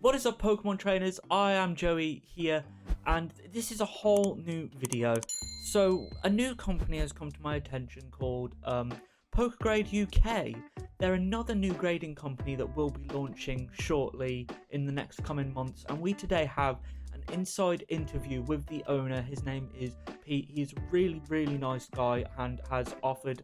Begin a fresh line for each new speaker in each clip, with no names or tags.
What is up, Pokemon trainers? I am Joey here, and this is a whole new video. So a new company has come to my attention called PokeGrade UK. They're another new grading company that will be launching shortly in the next coming months, and we today have an inside interview with the owner. His name is Pete. He's a really nice guy and has offered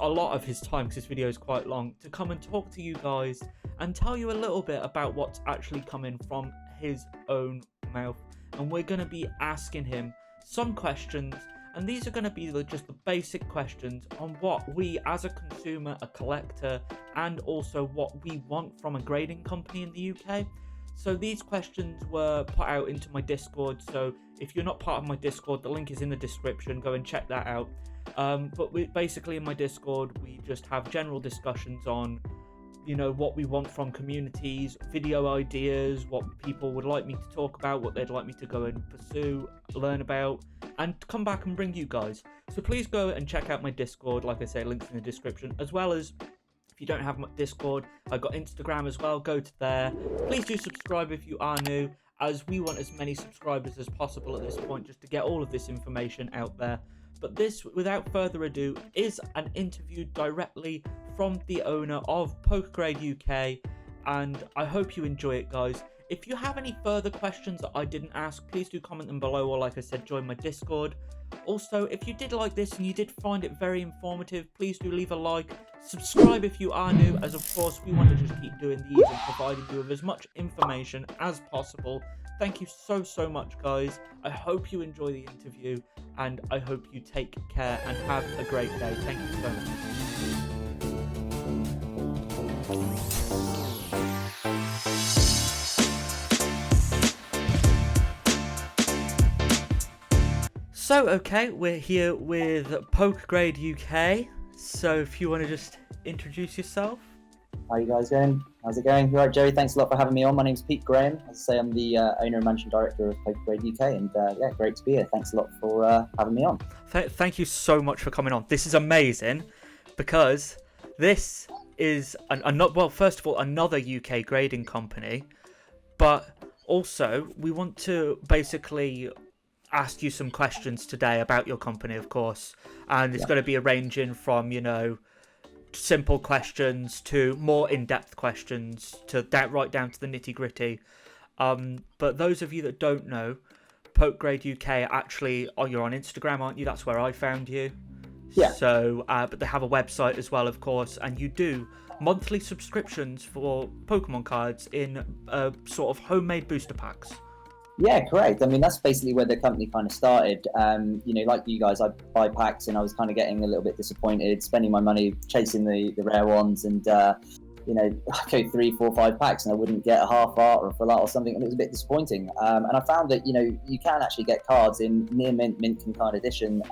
a lot of his time, because this video is quite long, to come and talk to you guys and tell you a little bit about what's actually coming from his own mouth. And we're going to be asking him some questions, and these are going to be just the basic questions on what we as a consumer, a collector, and also what we want from a grading company in the UK. So these questions were put out into my Discord, so if you're not part of my Discord, the link is in the description, go and check that out. But basically in my Discord, we just have general discussions on, you know, what we want from communities, video ideas, what people would like me to talk about, what they'd like me to go and pursue, learn about, and come back and bring you guys. So please go and check out my Discord. Like I say, links in the description, as well as, if you don't have my Discord, I've got Instagram as well. Go to there. Please do subscribe if you are new, as we want as many subscribers as possible at this point, just to get all of this information out there. But this, without further ado, is an interview directly from the owner of PokeGrade UK, and I hope you enjoy it, guys. If you have any further questions that I didn't ask, please do comment them below, or like I said, join my Discord. Also, if you did like this and you did find it very informative, please do leave a like, subscribe if you are new, as of course we want to just keep doing these and providing you with as much information as possible. Thank you so much, guys. I hope you enjoy the interview, and I hope you take care and have a great day. Thank you so much. So, okay, we're here with PokeGrade UK. So, if you want to just introduce yourself.
How you guys going? How's it going? You're right, Joey. Thanks a lot for having me on. My name's Pete Graham. As I say, I'm the owner and managing director of PokeGrade UK, and yeah, great to be here. Thanks a lot for having me on.
Thank you so much for coming on. This is amazing, because this is first of all, another UK grading company, but also we want to basically ask you some questions today about your company, of course, and it's going to be ranging from, you know, simple questions to more in-depth questions, to right down to the nitty-gritty. But those of you that don't know, PokeGrade UK, actually, you're on Instagram, aren't you? That's where I found you.
Yeah.
So, but they have a website as well, of course, and you do monthly subscriptions for Pokemon cards in sort of homemade booster packs.
Yeah, correct. I mean, that's basically where the company kind of started. You know, like you guys, I buy packs, and I was kind of getting a little bit disappointed, spending my money chasing the rare ones, and you know, I go 3, 4, 5 packs, and I wouldn't get a half art or a full art or something, and it was a bit disappointing. And I found that, you know, you can actually get cards in near mint kind edition,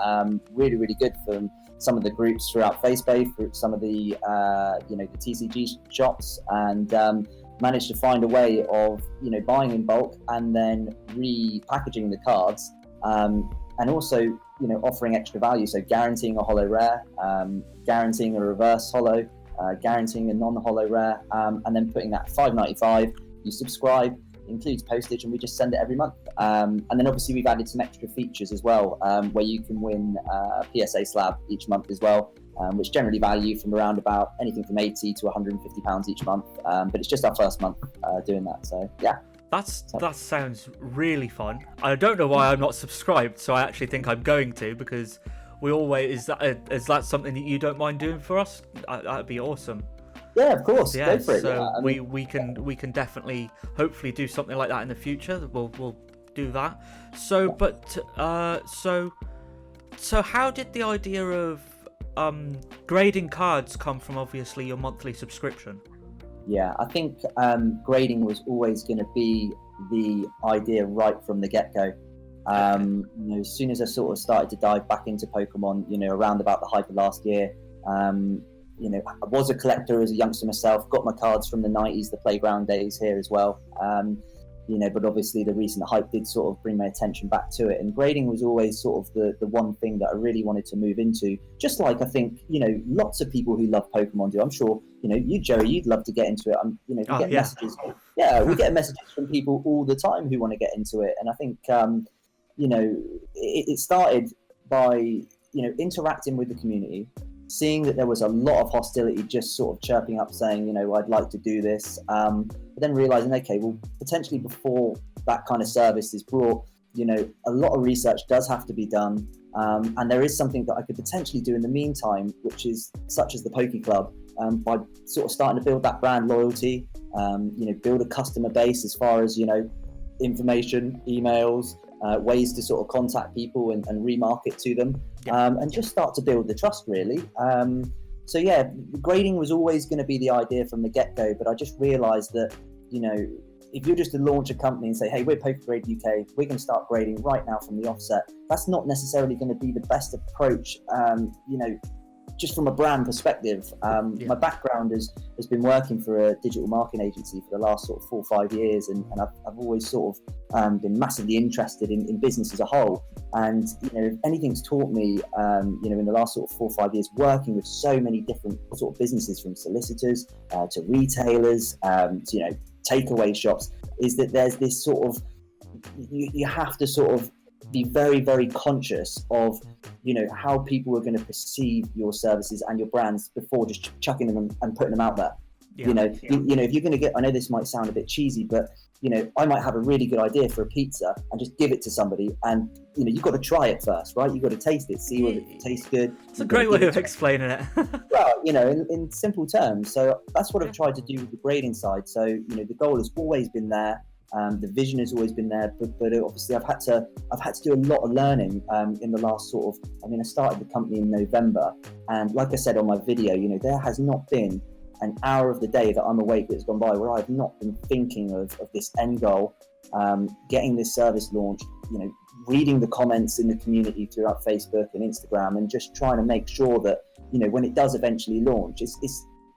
really good from some of the groups throughout Facebook, for some of the you know, the TCG shops, and managed to find a way of, you know, buying in bulk and then repackaging the cards, and also, you know, offering extra value, so guaranteeing a holo rare, guaranteeing a reverse holo, guaranteeing a non-holo rare, and then putting that $5.95. You subscribe, includes postage, and we just send it every month. And then obviously we've added some extra features as well, where you can win a PSA slab each month as well, which generally value from around about anything from £80 to £150 each month. But it's just our first month doing that, so yeah.
That sounds really fun. I don't know why I'm not subscribed, so I actually think I'm going to, because we always, is that something that you don't mind doing for us? That'd be awesome.
Yeah, of course.
Yeah,
go for it.
So
yeah. I mean,
we can definitely, hopefully, do something like that in the future. We'll do that. So, but so how did the idea of grading cards come from? Obviously, your monthly subscription.
Yeah, I think grading was always going to be the idea right from the get-go. You know, as soon as I sort of started to dive back into Pokemon, you know, around about the hype of last year, you know, I was a collector as a youngster myself, got my cards from the 90s, the playground days here as well. but obviously the recent hype did sort of bring my attention back to it. And grading was always sort of the one thing that I really wanted to move into. Just like I think, lots of people who love Pokemon do. I'm sure, you, Joey, you'd love to get into it. We get messages. Yeah, we get messages from people all the time who want to get into it. And I think, it started by, interacting with the community, seeing that there was a lot of hostility, just sort of chirping up saying, I'd like to do this. But then realizing, okay, well, potentially before that kind of service is brought, a lot of research does have to be done. And there is something that I could potentially do in the meantime, which is such as the Poke Club, by sort of starting to build that brand loyalty, build a customer base as far as, information, emails, ways to sort of contact people and remarket to them, and just start to build the trust, really. So yeah, grading was always going to be the idea from the get-go, but I just realized that, if you're just to launch a company and say, hey, we're PokeGrade UK, we're going to start grading right now from the offset, that's not necessarily going to be the best approach, just from a brand perspective. My background has been working for a digital marketing agency for the last sort of 4 or 5 years, and I've always sort of been massively interested in business as a whole. And if anything's taught me, in the last sort of 4 or 5 years, working with so many different sort of businesses, from solicitors to retailers, to takeaway shops, is that there's this sort of, you have to sort of be very, very conscious of how people are going to perceive your services and your brands before just chucking them and putting them out there. If you're going to get, I know this might sound a bit cheesy, but I might have a really good idea for a pizza and just give it to somebody, and you've got to try it first, right? You've got to taste it, see whether it tastes good.
It's a great way of explaining it.
Well, in simple terms. So that's what I've tried to do with the grading side. So the goal has always been there. The vision has always been there, but obviously I've had to do a lot of learning in the last sort of, I started the company in November, and like I said on my video, there has not been an hour of the day that I'm awake that's gone by where I've not been thinking of this end goal, getting this service launched, reading the comments in the community throughout Facebook and Instagram, and just trying to make sure that, when it does eventually launch,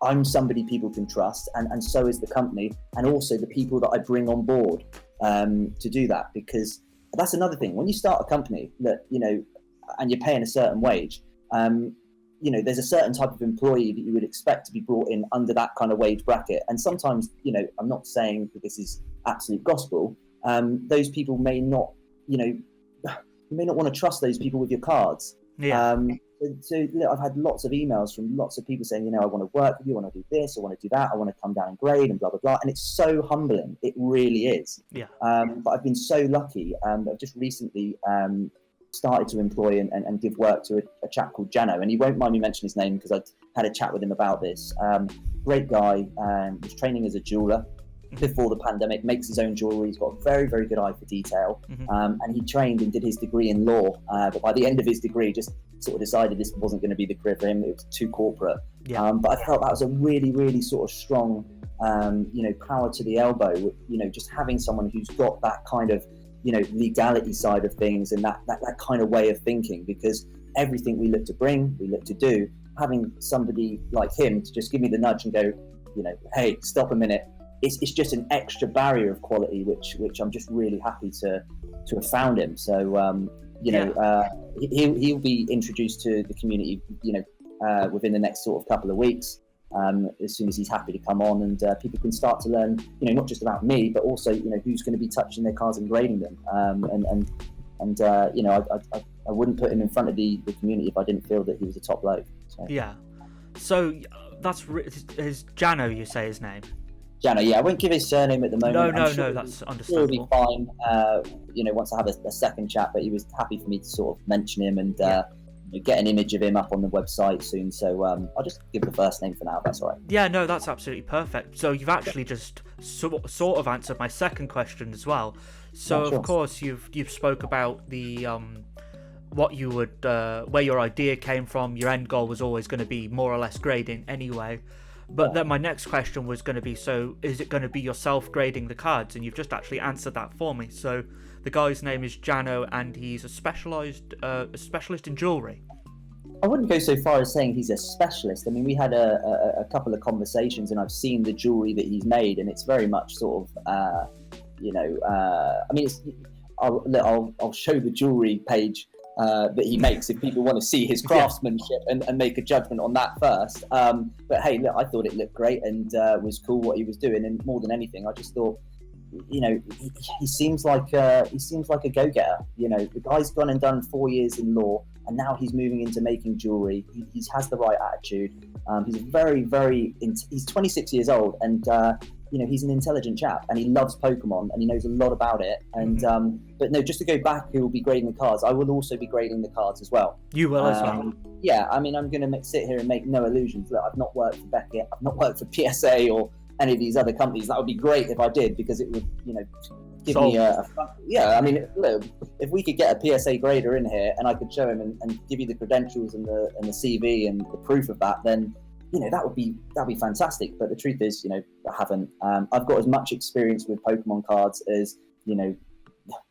I'm somebody people can trust, and so is the company, and also the people that I bring on board to do that. Because that's another thing. When you start a company that, and you're paying a certain wage, there's a certain type of employee that you would expect to be brought in under that kind of wage bracket. And sometimes, I'm not saying that this is absolute gospel. Those people may not, you may not want to trust those people with your cards. So I've had lots of emails from lots of people saying, I want to work with you, I want to do this, I want to do that, I want to come down and grade and blah, blah, blah. And it's so humbling. It really is. But I've been so lucky. I've just recently started to employ and give work to a chap called Jano. And he won't mind me mentioning his name because I had a chat with him about this. Great guy, was training as a jeweler before the pandemic, makes his own jewellery. He's got a very, very good eye for detail. And he trained and did his degree in law. But by the end of his degree, just sort of decided this wasn't going to be the career for him. It was too corporate. But I felt that was a really, really sort of strong, power to the elbow, just having someone who's got that kind of, legality side of things, and that kind of way of thinking, because everything we look to bring, we look to do, having somebody like him to just give me the nudge and go, hey, stop a minute. It's just an extra barrier of quality, which I'm just really happy to have found him. So, he'll be introduced to the community, within the next sort of couple of weeks, as soon as he's happy to come on, and people can start to learn, not just about me, but also, who's going to be touching their cars and grading them. I wouldn't put him in front of the community if I didn't feel that he was a top bloke. So. Yeah.
So that's is Jano, you say his name?
Jano, yeah, I won't give his surname at the moment.
No, that's understandable.
He'll be fine, once I have a second chat, but he was happy for me to sort of mention him and get an image of him up on the website soon. So I'll just give the first name for now, if that's all right.
Yeah, no, that's absolutely perfect. So you've actually just sort of answered my second question as well. So of course you've spoke about the what you would where your idea came from. Your end goal was always going to be more or less grading anyway. But then my next question was going to be, so is it going to be yourself grading the cards? And you've just actually answered that for me. So the guy's name is Jano, and he's a specialist in jewellery.
I wouldn't go so far as saying he's a specialist. I mean, we had a couple of conversations, and I've seen the jewellery that he's made, and it's very much sort of, I mean, I'll show the jewelry page that he makes if people want to see his craftsmanship and make a judgment on that first. But hey, look, I thought it looked great and was cool what he was doing, and more than anything, I just thought, he seems like a go-getter. The guy's gone and done 4 years in law, and now he's moving into making jewelry. He has the right attitude. He's he's 26 years old, and he's an intelligent chap, and he loves Pokemon, and he knows a lot about it. And but no, just to go back, he will be grading the cards. I will also be grading the cards as well.
You will as well.
Yeah, I mean, I'm going to sit here and make no illusions. Look, I've not worked for Beckett. I've not worked for PSA or any of these other companies. That would be great if I did, because it would, give me I mean, look, if we could get a PSA grader in here and I could show him and give you the credentials and the CV and the proof of that, then that'd be fantastic. But the truth is, I haven't. I've got as much experience with Pokemon cards as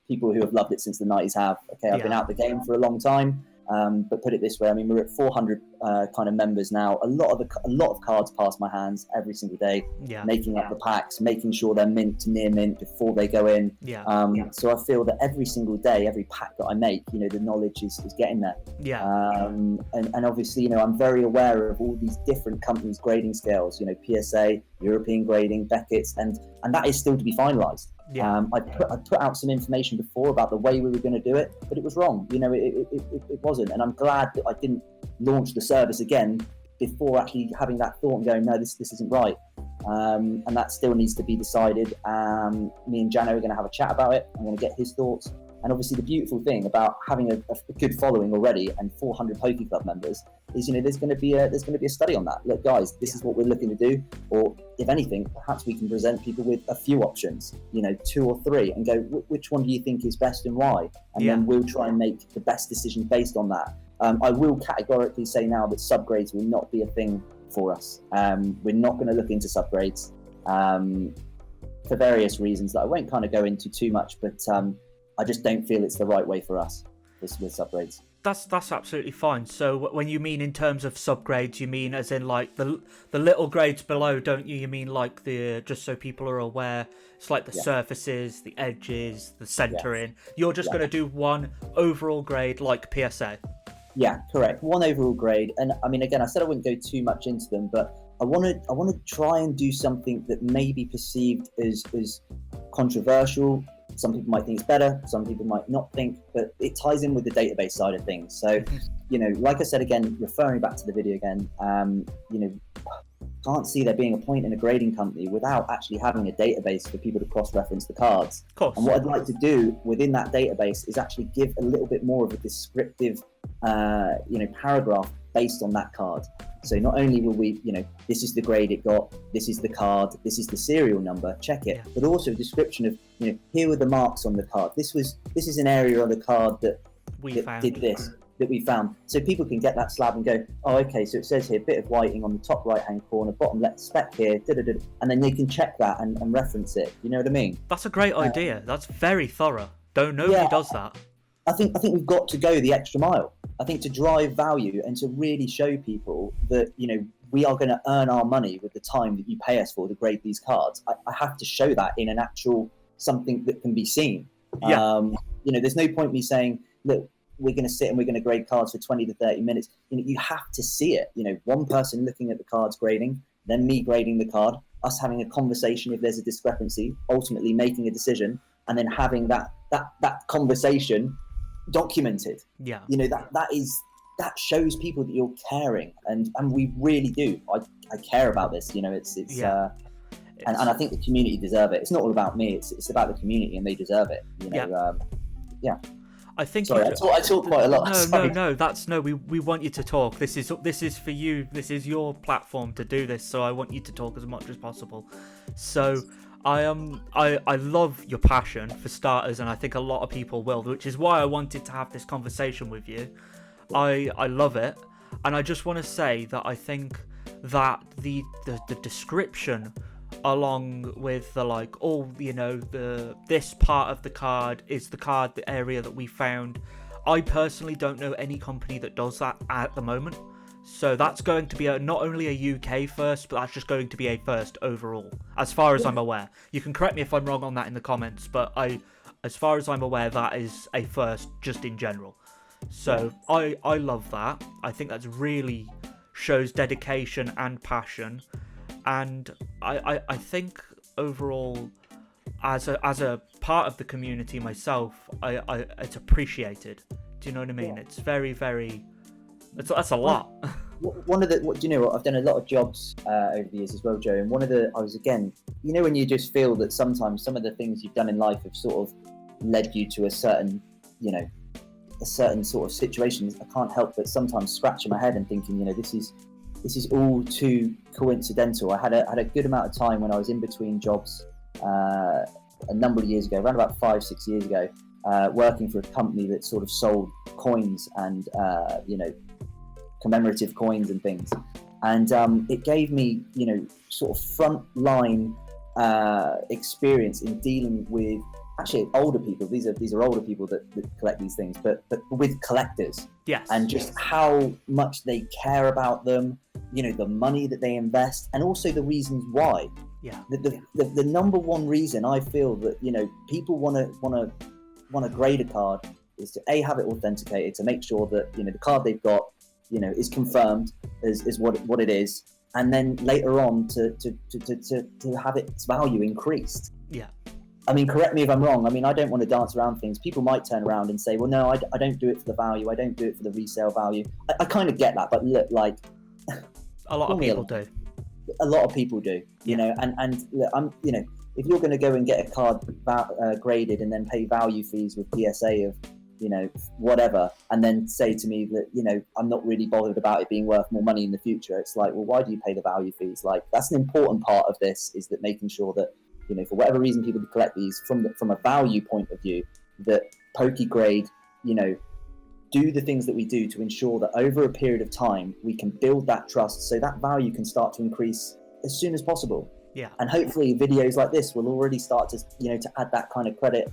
people who have loved it since the 90s have. Okay, I've been out the game for a long time. But put it this way, I mean, we're at 400 kind of members now. A lot of cards pass my hands every single day, making up the packs, making sure they're mint to near mint before they go in. So I feel that every single day, every pack that I make, the knowledge is getting there. And obviously, I'm very aware of all these different companies' grading scales, PSA, European grading, Beckett's, and that is still to be finalised. I put out some information before about the way we were going to do it, but it was wrong. It wasn't, and I'm glad that I didn't launch the service again before actually having that thought and going, no, this isn't right. And that still needs to be decided. Me and Jano are going to have a chat about it. I'm going to get his thoughts. And obviously the beautiful thing about having a good following already and 400 Poke Club members is, there's going to be a study on that. Look, guys, this is what we're looking to do. Or if anything, perhaps we can present people with a few options, 2 or 3, and go, which one do you think is best and why? And then we'll try and make the best decision based on that. I will categorically say now that subgrades will not be a thing for us. We're not going to look into subgrades for various reasons that I won't kind of go into too much, but I just don't feel it's the right way for us with subgrades.
That's absolutely fine. So when you mean in terms of subgrades, you mean as in like the little grades below, don't you? You mean like just so people are aware, it's like the surfaces, the edges, the centering. You're just going to do one overall grade like PSA.
Yeah, correct. One overall grade. And I mean, again, I said I wouldn't go too much into them, but I want to try and do something that may be perceived as controversial. Some people might think it's better, some people might not think, but it ties in with the database side of things. So, like I said, again, referring back to the video again, can't see there being a point in a grading company without actually having a database for people to cross-reference the cards.
Of course. And
what I'd like to do within that database is actually give a little bit more of a descriptive, paragraph based on that card. So not only will we, this is the grade it got, this is the card, this is the serial number, check it, but also a description of, here were the marks on the card. This is an area on the card that did this, that we found. So people can get that slab and go, oh, okay, so it says here, bit of whiting on the top right-hand corner, bottom left spec here, and then they can check that and reference it. You know what I mean?
That's a great idea. That's very thorough. Nobody does that.
I think we've got to go the extra mile. I think to drive value and to really show people that, we are going to earn our money with the time that you pay us for to grade these cards. I have to show that in an actual something that can be seen. There's no point me saying, look, we're going to sit and we're going to grade cards for 20 to 30 minutes. You have to see it. One person looking at the cards grading, then me grading the card, us having a conversation if there's a discrepancy, ultimately making a decision, and then having that conversation documented. That shows people that you're caring, and we really do. I care about this. And I think the community deserve it. It's not all about me. It's about the community, and they deserve it.
I think.
Sorry, I talk quite a lot.
No. We want you to talk. This is for you. This is your platform to do this. So I want you to talk as much as possible. So. I love your passion for starters, and I think a lot of people will, which is why I wanted to have this conversation with you. I love it, and I just want to say that I think that the description, along with this part of the card is the area that we found. I personally don't know any company that does that at the moment. So that's going to be not only a UK first, but that's just going to be a first overall, as far as I'm aware. You can correct me if I'm wrong on that in the comments, but as far as I'm aware, that is a first just in general. So I love that. I think that's really shows dedication and passion, and I think overall, as a part of the community myself, it's appreciated. Do you know what I mean? It's very, very. That's a lot.
One of the, do you know what? I've done a lot of jobs over the years as well, Joe. And I was again, when you just feel that sometimes some of the things you've done in life have sort of led you to a certain sort of situation. I can't help but sometimes scratching my head and thinking, this is all too coincidental. I had a good amount of time when I was in between jobs a number of years ago, around about 5-6 years ago, working for a company that sort of sold coins and commemorative coins and things, and it gave me sort of front line experience in dealing with actually older people. These are older people that collect these things, but with collectors.
Yes.
And just how much they care about them, the money that they invest, and also the reasons why.
Yeah.
The number one reason I feel that people want to grade a card is to have it authenticated, to make sure that the card they've got is confirmed is what it is, and then later on to have its value increased.
Yeah.
I mean, correct me if I'm wrong. I mean, I don't want to dance around things. People might turn around and say, well, no, I don't do it for the value. I don't do it for the resale value. I kind of get that, but look, like
a lot of people do.
A lot of people do, and look, if you're going to go and get a card graded and then pay value fees with PSA of whatever, and then say to me that I'm not really bothered about it being worth more money in the future, it's like, well, why do you pay the value fees? Like, that's an important part of this, is that making sure that for whatever reason people collect these from a value point of view, that PokeGrade do the things that we do to ensure that over a period of time we can build that trust, so that value can start to increase as soon as possible.
Yeah.
And hopefully videos like this will already start to to add that kind of credit.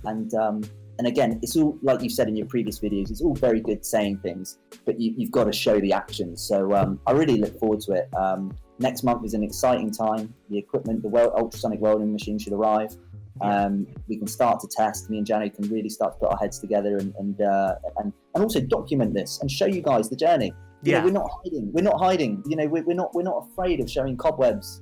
And again, it's all, like you said in your previous videos, it's all very good saying things, but you've got to show the action. So I really look forward to it. Next month is an exciting time. The equipment, the ultrasonic welding machine should arrive. We can start to test. Me and Johnny can really start to put our heads together and also document this and show you guys the journey. We're not hiding. We're not hiding. We're not afraid of showing cobwebs.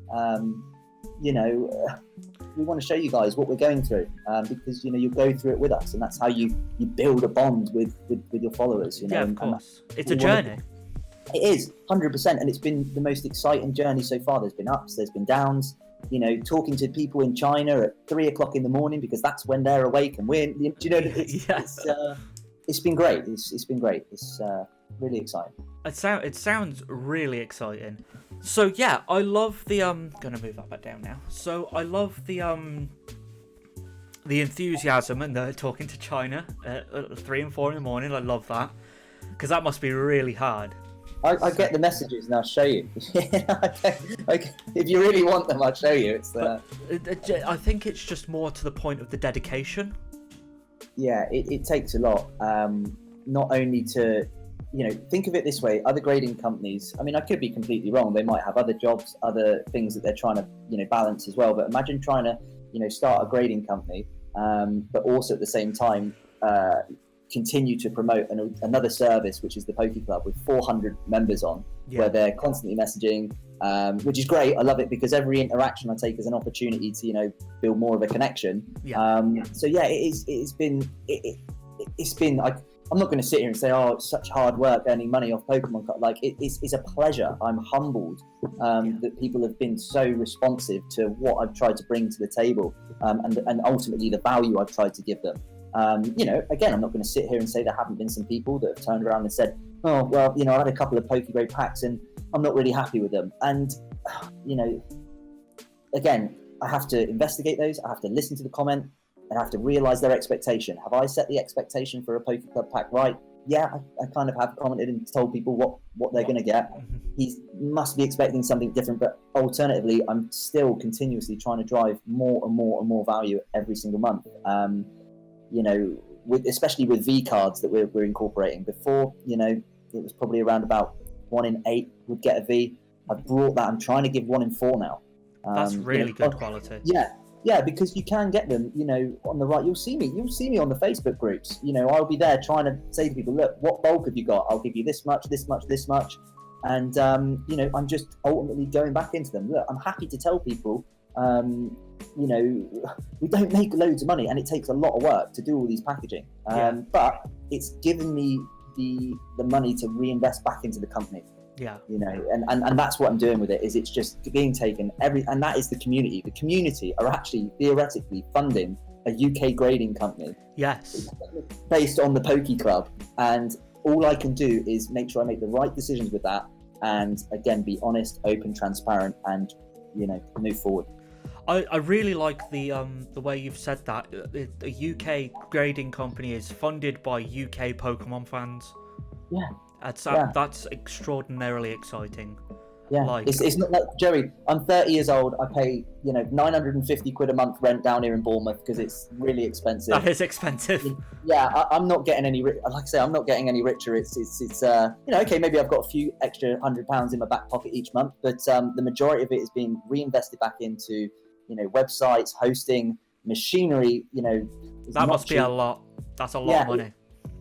We want to show you guys what we're going through, because you go through it with us, and that's how you build a bond with your followers.
Yeah, of course. It's a journey.
It is 100%, and it's been the most exciting journey so far. There's been ups, there's been downs. Talking to people in China at 3 o'clock in the morning, because that's when they're awake, and we're. It's been great. It's been great. It's really exciting.
It sounds really exciting. So yeah, I love the gonna move that back down now. So I love the enthusiasm and the talking to China at 3 and 4 in the morning. I love that, because that must be really hard.
I get the messages and I'll show you. Okay. If you really want them, I'll show you.
I think it's just more to the point of the dedication.
Yeah, it takes a lot. Not only to, think of it this way, other grading companies, I mean, I could be completely wrong. They might have other jobs, other things that they're trying to, balance as well. But imagine trying to, start a grading company, but also at the same time, continue to promote another service, which is the Poke Club, with 400 members on, where they're constantly messaging, which is great. I love it, because every interaction I take is an opportunity to build more of a connection. So yeah, it's been I'm not going to sit here and say, oh, it's such hard work earning money off Pokemon cards. Like, it's a pleasure. I'm humbled that people have been so responsive to what I've tried to bring to the table, and ultimately the value I've tried to give them. Again, I'm not going to sit here and say there haven't been some people that have turned around and said, oh, well, I had a couple of PokeGrade packs and I'm not really happy with them. And, again, I have to investigate those. I have to listen to the comment, and I have to realise their expectation. Have I set the expectation for a Poke Club pack right? Yeah, I kind of have commented and told people what they're going to get. He must be expecting something different, but alternatively, I'm still continuously trying to drive more and more and more value every single month. Especially with V cards that we're incorporating. Before, it was probably around about 1 in 8 would get a V. I've brought that. I'm trying to give 1 in 4 now.
That's really good quality.
Yeah, because you can get them, on the right. You'll see me on the Facebook groups. I'll be there trying to say to people, look, what bulk have you got? I'll give you this much, this much, this much. And, I'm just ultimately going back into them. Look, I'm happy to tell people, we don't make loads of money and it takes a lot of work to do all these packaging. But it's given me the money to reinvest back into the company.
Yeah.
And that's what I'm doing with it, is it's just being taken and that is the community. The community are actually theoretically funding a UK grading company.
Yes.
Based on the Poke Club. And all I can do is make sure I make the right decisions with that, and again, be honest, open, transparent, and move forward.
I really like the way you've said that. The UK grading company is funded by UK Pokemon fans.
Yeah.
That's extraordinarily exciting.
Yeah, it's not like, Joey, I'm 30 years old. I pay 950 quid a month rent down here in Bournemouth because it's really expensive.
That is expensive.
Yeah, I'm not getting any. Like I say, I'm not getting any richer. It's okay. Maybe I've got a few extra £100 in my back pocket each month, but the majority of it is being reinvested back into websites, hosting, machinery.
That must be a lot. That's a lot of money.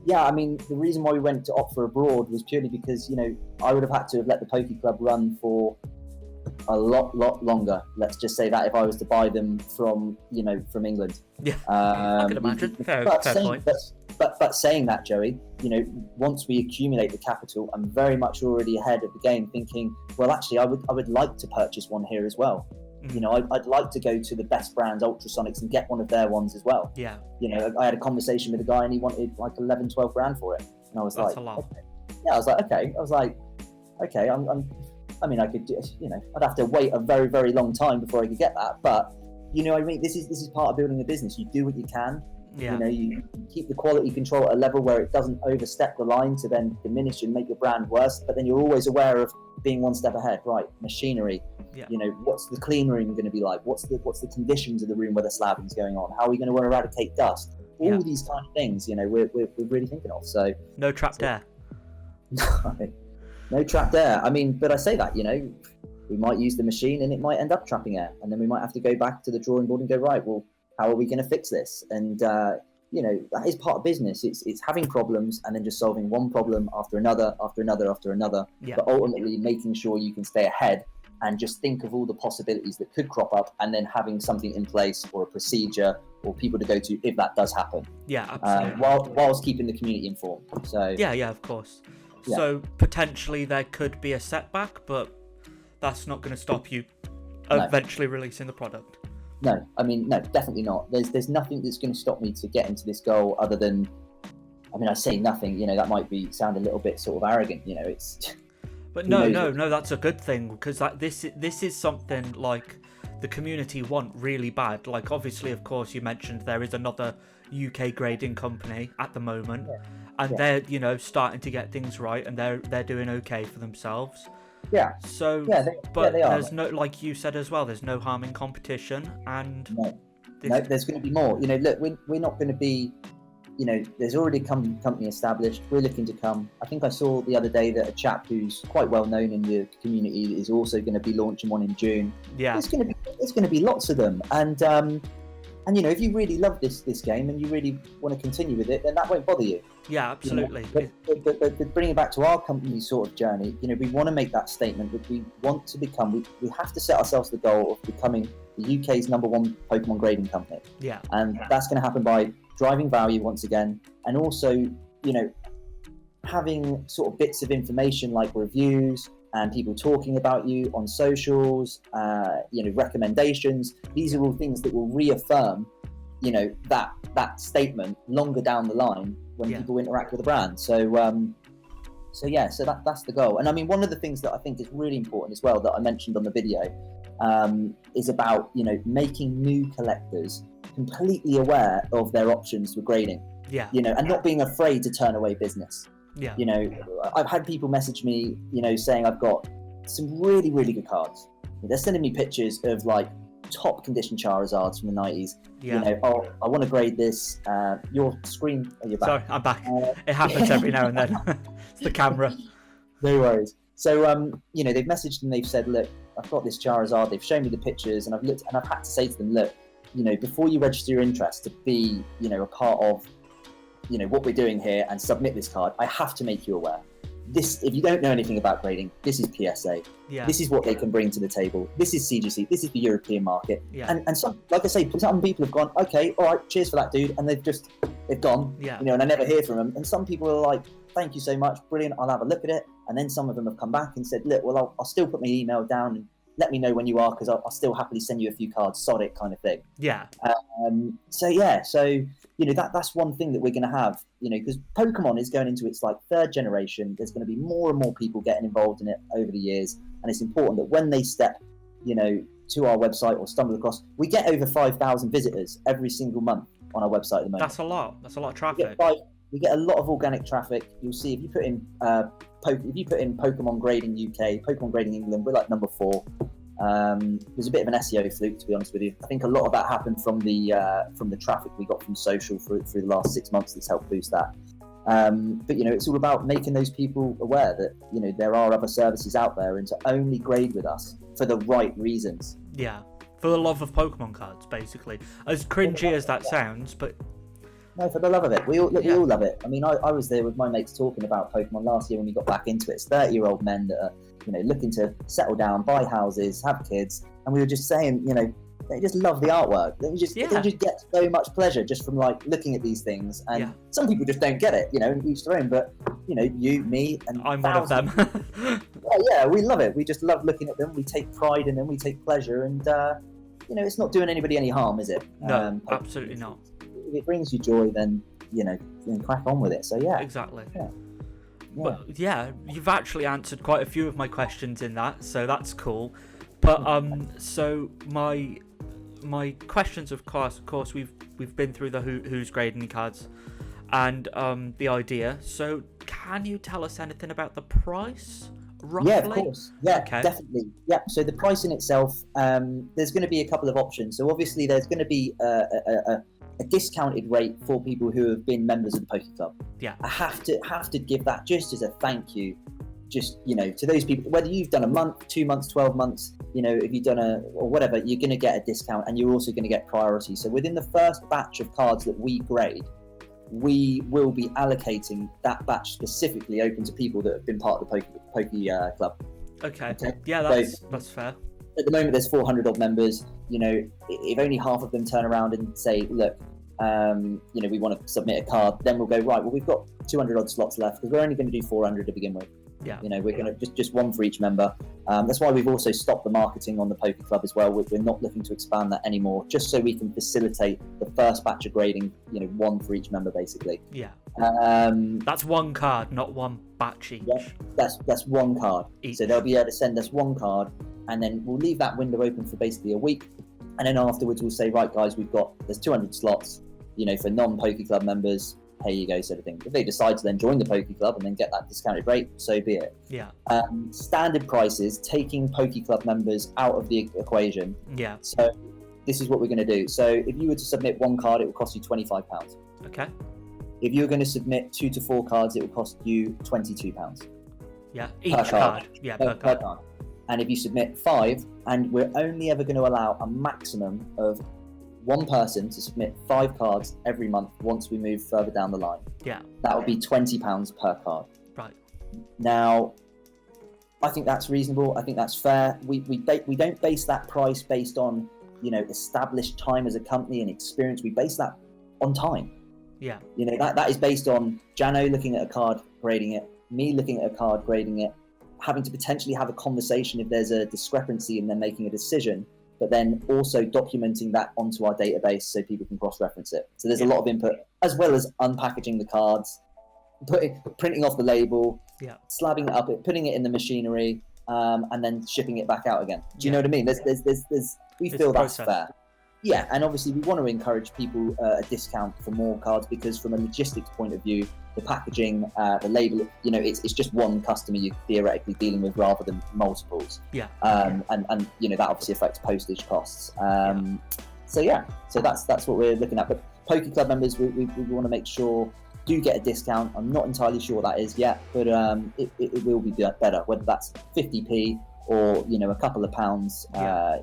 Yeah, I mean, the reason why we went to opt for abroad was purely because, I would have had to have let the Poke Club run for a lot longer. Let's just say that if I was to buy them from England.
Yeah, I can imagine. Fair point.
But saying that, Joey, once we accumulate the capital, I'm very much already ahead of the game, thinking, well, actually, I would like to purchase one here as well. I'd like to go to the best brands, Ultrasonics, and get one of their ones as well.
Yeah.
I had a conversation with a guy and he wanted like 11, 12 grand for it. And I was
That's
like,
a lot.
Okay. Yeah, I was like, okay. I could do, I'd have to wait a very, very long time before I could get that. But, this is part of building a business. You do what you can.
Yeah.
You keep the quality control at a level where it doesn't overstep the line to then diminish and make your brand worse. But then you're always aware of being one step ahead, right? Machinery.
Yeah.
What's the clean room going to be like? What's the conditions of the room where the slabbing's going on? How are we going to eradicate dust? All these kind of things, we're really thinking of. So
no trapped air.
No trapped air. I mean, but I say that, we might use the machine and it might end up trapping air, and then we might have to go back to the drawing board and go, right, well, how are we going to fix this? And that is part of business. It's having problems and then just solving one problem after another, after another, after another.
Yeah.
But ultimately making sure you can stay ahead and just think of all the possibilities that could crop up, and then having something in place or a procedure or people to go to if that does happen.
Yeah, absolutely.
Whilst keeping the community informed. So
yeah, of course.
Yeah.
So potentially there could be a setback, but that's not going to stop you eventually releasing the product.
No, I mean, no, definitely not. There's nothing that's going to stop me to get into this goal other than, I say nothing, that might sound a little bit sort of arrogant, it's...
But no, that's a good thing, because this is something like the community want really bad. Like, obviously, of course, you mentioned there is another UK grading company at the moment, and they're starting to get things right, and they're doing okay for themselves.
Yeah.
So,
they are.
There's no, like you said as well, there's no harm in competition, and
no, there's going to be more. Look, we're not going to be. There's already a company established. We're looking to come. I think I saw the other day that a chap who's quite well known in the community is also going to be launching one in June.
Yeah.
There's going to be lots of them. And if you really love this game and you really want to continue with it, then that won't bother you.
Yeah, absolutely.
But bringing it back to our company sort of journey, we want to make that statement that we want to become. We have to set ourselves the goal of becoming the UK's #1 Pokemon grading company.
Yeah.
And that's going to happen by driving value once again, and also having sort of bits of information like reviews and people talking about you on socials, recommendations. These are all things that will reaffirm that statement longer down the line when people interact with the brand. So that's the goal. And I mean, one of the things that I think is really important as well that I mentioned on the video is about making new collectors completely aware of their options for grading. And not being afraid to turn away business. I've had people message me saying I've got some really, really good cards. They're sending me pictures of like top condition Charizards from the 90s. I want to grade this. Your screen, are you back?
Sorry, I'm back. It happens every now and then. It's the camera.
No worries. So, they've messaged and they've said, look, I've got this Charizard. They've shown me the pictures, and I've looked, and I've had to say to them, look, before you register your interest to be, a part of, what we're doing here and submit this card, I have to make you aware. This, if you don't know anything about grading, this is PSA.
Yeah.
This is what they can bring to the table. This is CGC. This is the European market.
Yeah.
And some, like I say, some people have gone, okay, all right, cheers for that, dude, and they've gone.
Yeah.
And I never hear from them. And some people are like, thank you so much, brilliant, I'll have a look at it. And then some of them have come back and said, look, well, I'll still put my email down and let me know when you are, because I'll still happily send you a few cards, sod it, kind of thing.
Yeah.
That's one thing that we're going to have, because Pokemon is going into its like third generation. There's going to be more and more people getting involved in it over the years, and it's important that when they step, to our website or stumble across, we get over 5,000 visitors every single month on our website at the moment.
That's a lot of traffic.
We get a lot of organic traffic. You'll see if you put in Pokemon Grading UK, Pokemon Grading England, we're like number 4. There's a bit of an SEO fluke, to be honest with you. I think a lot of that happened from the traffic we got from social through the last 6 months that's helped boost that. But it's all about making those people aware that there are other services out there, and to only grade with us for the right reasons.
Yeah, for the love of Pokemon cards, basically. As cringy as that sounds, but
no, for the love of it. We all love it. I mean, I was there with my mates talking about Pokemon last year when we got back into it. It's 30-year-old men that are, looking to settle down, buy houses, have kids, and we were just saying, they just love the artwork. They just get so much pleasure just from like looking at these things. And some people just don't get it, and each their own. But you, me, and
I'm one of them.
yeah, we love it. We just love looking at them. We take pride in them. We take pleasure, and it's not doing anybody any harm, is it?
No, absolutely not.
If it brings you joy, then then crack on with it. So yeah,
exactly.
Yeah.
But yeah, you've actually answered quite a few of my questions in that, so that's cool. But so my questions, of course, we've been through the who's grading cards and the idea. So can you tell us anything about the price? Roughly?
Yeah, of course. Yeah,
okay.
Definitely. Yeah. So the price in itself, there's going to be a couple of options. So obviously, there's going to be a discounted rate for people who have been members of the Poke Club.
Yeah.
I have to give that just as a thank you, just to those people. Whether you've done a month, 2 months, 12 months, if you've done or whatever, you're going to get a discount, and you're also going to get priority. So within the first batch of cards that we grade, we will be allocating that batch specifically open to people that have been part of the Poke Club.
Okay. Yeah, that's fair.
At the moment, there's 400 odd members. If only half of them turn around and say, look, we want to submit a card, then we'll go, right, well, we've got 200 odd slots left because we're only going to do 400 to begin with.
Yeah.
We're going to just one for each member. That's why we've also stopped the marketing on the Poke Club as well. We're not looking to expand that anymore, just so we can facilitate the first batch of grading, one for each member, basically.
Yeah. That's one card, not one batch each.
Yeah, that's one card.
Each.
So they'll be able to send us one card, and then we'll leave that window open for basically a week. And then afterwards, we'll say, right, guys, there's 200 slots, for non-Poke Club members. Here you go, sort of thing. If they decide to then join the Poke Club and then get that discounted rate, so be it.
Yeah.
Standard prices, taking Poke Club members out of the equation.
Yeah.
So this is what we're going to do. So if you were to submit one card, it will cost you £25.
Okay.
If you're going to submit 2 to 4 cards, it will cost you £22.
Yeah. Each card. Yeah, per card.
And if you submit 5, and we're only ever going to allow a maximum of one person to submit 5 cards every month once we move further down the line.
Yeah.
That would be £20 per card.
Right.
Now, I think that's reasonable. I think that's fair. We don't base that price based on, established time as a company and experience. We base that on time.
Yeah.
That is based on Jano looking at a card, grading it, me looking at a card, grading it, having to potentially have a conversation if there's a discrepancy and then making a decision, but then also documenting that onto our database so people can cross-reference it. So there's a lot of input, as well as unpackaging the cards, printing off the label, slabbing it up, putting it in the machinery, and then shipping it back out again. Do you know what I mean? We feel that's fair. Yeah, and obviously we want to encourage people a discount for more cards, because from a logistics point of view, the packaging, the label, it's just one customer you're theoretically dealing with rather than multiples. Yeah. And that obviously affects postage costs. So that's what we're looking at. But Poke Club members, we want to make sure do get a discount. I'm not entirely sure what that is yet, but it will be better, whether that's 50p or, you know, a couple of pounds,